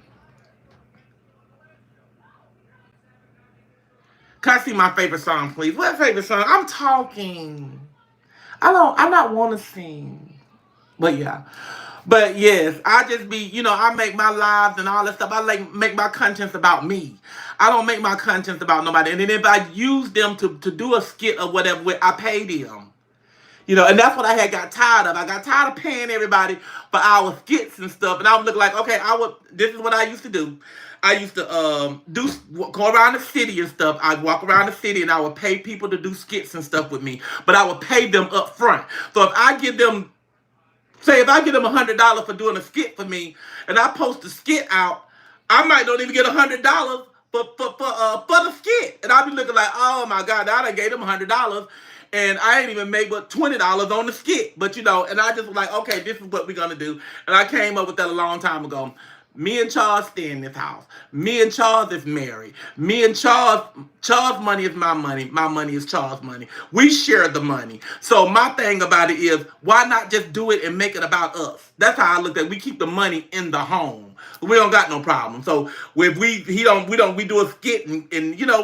Can I see my favorite song, please? What favorite song? I'm talking. I'm not want to sing. But yeah. But yes, I just be, I make my lives and all that stuff. I like make my contents about me. I don't make my contents about nobody. And then if I use them to do a skit or whatever, I pay them. And that's what I had got tired of. I got tired of paying everybody for our skits and stuff. And I would look like, okay, this is what I used to do. I used to go around the city and stuff. I'd walk around the city and I would pay people to do skits and stuff with me. But I would pay them up front. So if I give them $100 for doing a skit for me, and I post the skit out, I might not even get $100 for the skit, and I'll be looking like, oh my God, I done gave them $100, and I ain't even made but $20 on the skit. But and I just was like, okay, this is what we're gonna do, and I came up with that a long time ago. Me and Charles stay in this house. Me and Charles is married. Me and Charles money is my money. My money is Charles' money. We share the money. So my thing about it is, why not just do it and make it about us? That's how I look at it. We keep the money in the home. We don't got no problem. So if we do a skit and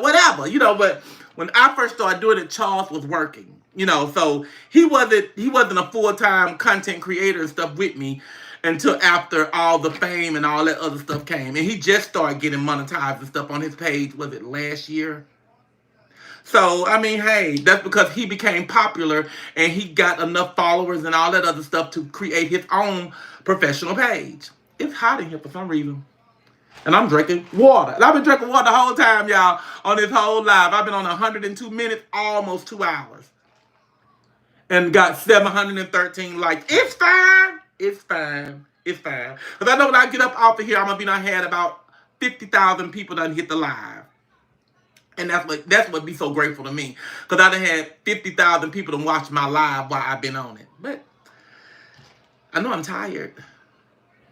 whatever, but when I first started doing it, Charles was working. So he wasn't a full-time content creator and stuff with me until after all the fame and all that other stuff came. And he just started getting monetized and stuff on his page, was it last year? So, hey, that's because he became popular and he got enough followers and all that other stuff to create his own professional page. It's hot in here for some reason. And I'm drinking water. And I've been drinking water the whole time, y'all, on this whole live. I've been on 102 minutes, almost 2 hours. And got 713 likes. It's fine. It's fine. It's fine. Because I know when I get up off of here, I'm going to be done had about 50,000 people done hit the live. And that's what be so grateful to me. Because I done had 50,000 people to watch my live while I've been on it. But I know I'm tired.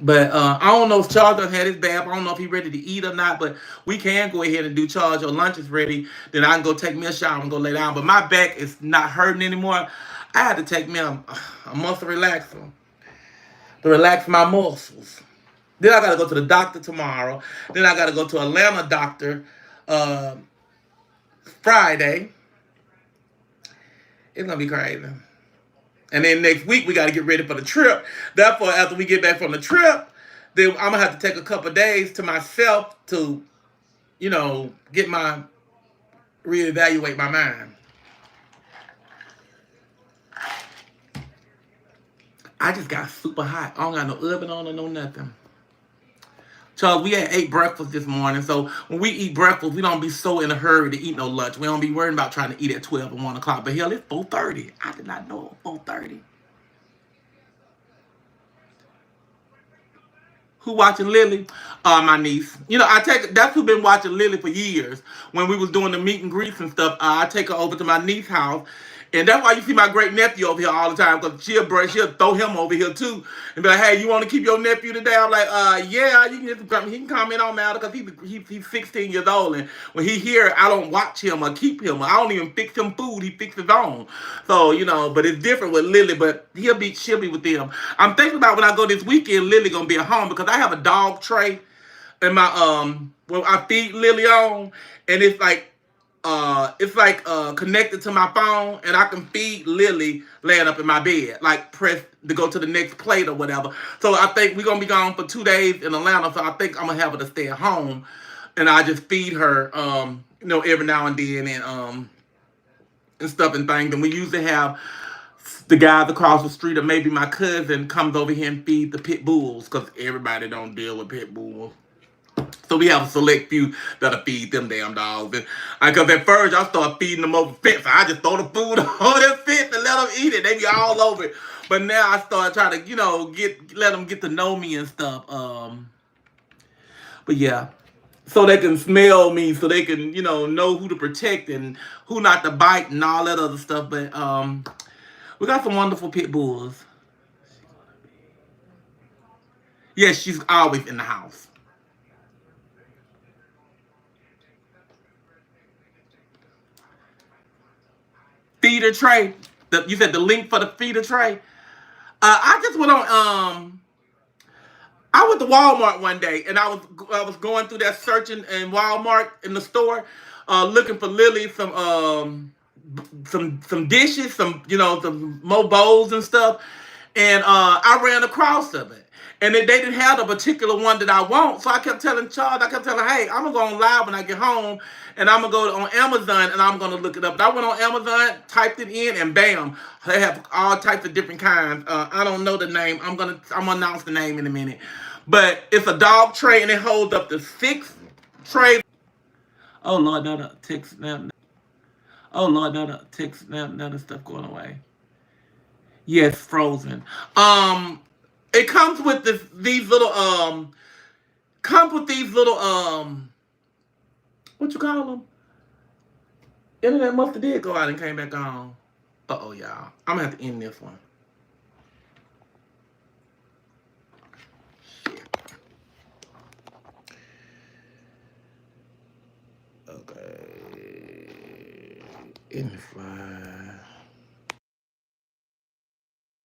But I don't know if Charles done had his bath. I don't know if he's ready to eat or not. But we can go ahead and do Charles. Your lunch is ready. Then I can go take me a shower and go lay down. But my back is not hurting anymore. I had to take me a muscle relaxer to relax my muscles. Then I got to go to the doctor tomorrow. Then I got to go to Atlanta doctor Friday. It's going to be crazy. And then next week, we got to get ready for the trip. Therefore, after we get back from the trip, then I'm going to have to take a couple of days to myself to, reevaluate my mind. I just got super hot. I don't got no oven on or no nothing. Charles, we had ate breakfast this morning. So when we eat breakfast, we don't be so in a hurry to eat no lunch. We don't be worrying about trying to eat at 12 and 1 o'clock. But hell, it's 4:30. I did not know it was 4:30. Who watching Lily? My niece. That's who been watching Lily for years. When we was doing the meet and greets and stuff, I take her over to my niece's house. And that's why you see my great nephew over here all the time, because she'll throw him over here too and be like, hey, you want to keep your nephew today? I'm like, yeah, you can just he can comment on matter because he's 16 years old, and when he here, I don't watch him or keep him. I don't even fix him food. He fixes his own. So, but it's different with Lily, but she'll be with them. I'm thinking about when I go this weekend, Lily gonna be at home because I have a dog tray in my where I feed Lily on, and it's connected to my phone, and I can feed Lily laying up in my bed, like press to go to the next plate or whatever. So I think we're gonna be gone for 2 days in Atlanta. So I think I'm gonna have her to stay at home, and I just feed her, every now and then, and stuff and things. And we usually have the guys across the street, or maybe my cousin comes over here and feed the pit bulls, because everybody don't deal with pit bulls. So we have a select few that'll feed them damn dogs. And because at first I started feeding them over the fence. I just throw the food on the fence and let them eat it. They be all over it. But now I start trying to, let them get to know me and stuff. But yeah, so they can smell me, so they can, know who to protect and who not to bite and all that other stuff. But we got some wonderful pit bulls. Yes, she's always in the house. Feeder tray. You said the link for the feeder tray. I just went on. I went to Walmart one day, and I was going through that searching in Walmart in the store, looking for Lily some dishes, some more bowls and stuff, and I ran across of it. And they didn't have the particular one that I want. So I kept telling Charles, hey, I'm going to go on live when I get home, and I'm going to go on Amazon, and I'm going to look it up. And I went on Amazon, typed it in, and bam, they have all types of different kinds. I don't know the name. I'm gonna announce the name in a minute. But it's a dog tray, and it holds up to 6 trays. Oh, Lord, now the text, oh, Lord, now the text, now the stuff going away. Yes, frozen. It comes with these little what you call them? Internet must have did go out and came back on. Uh-oh, y'all. I'm gonna have to end this one. Shit. Okay. In the fly.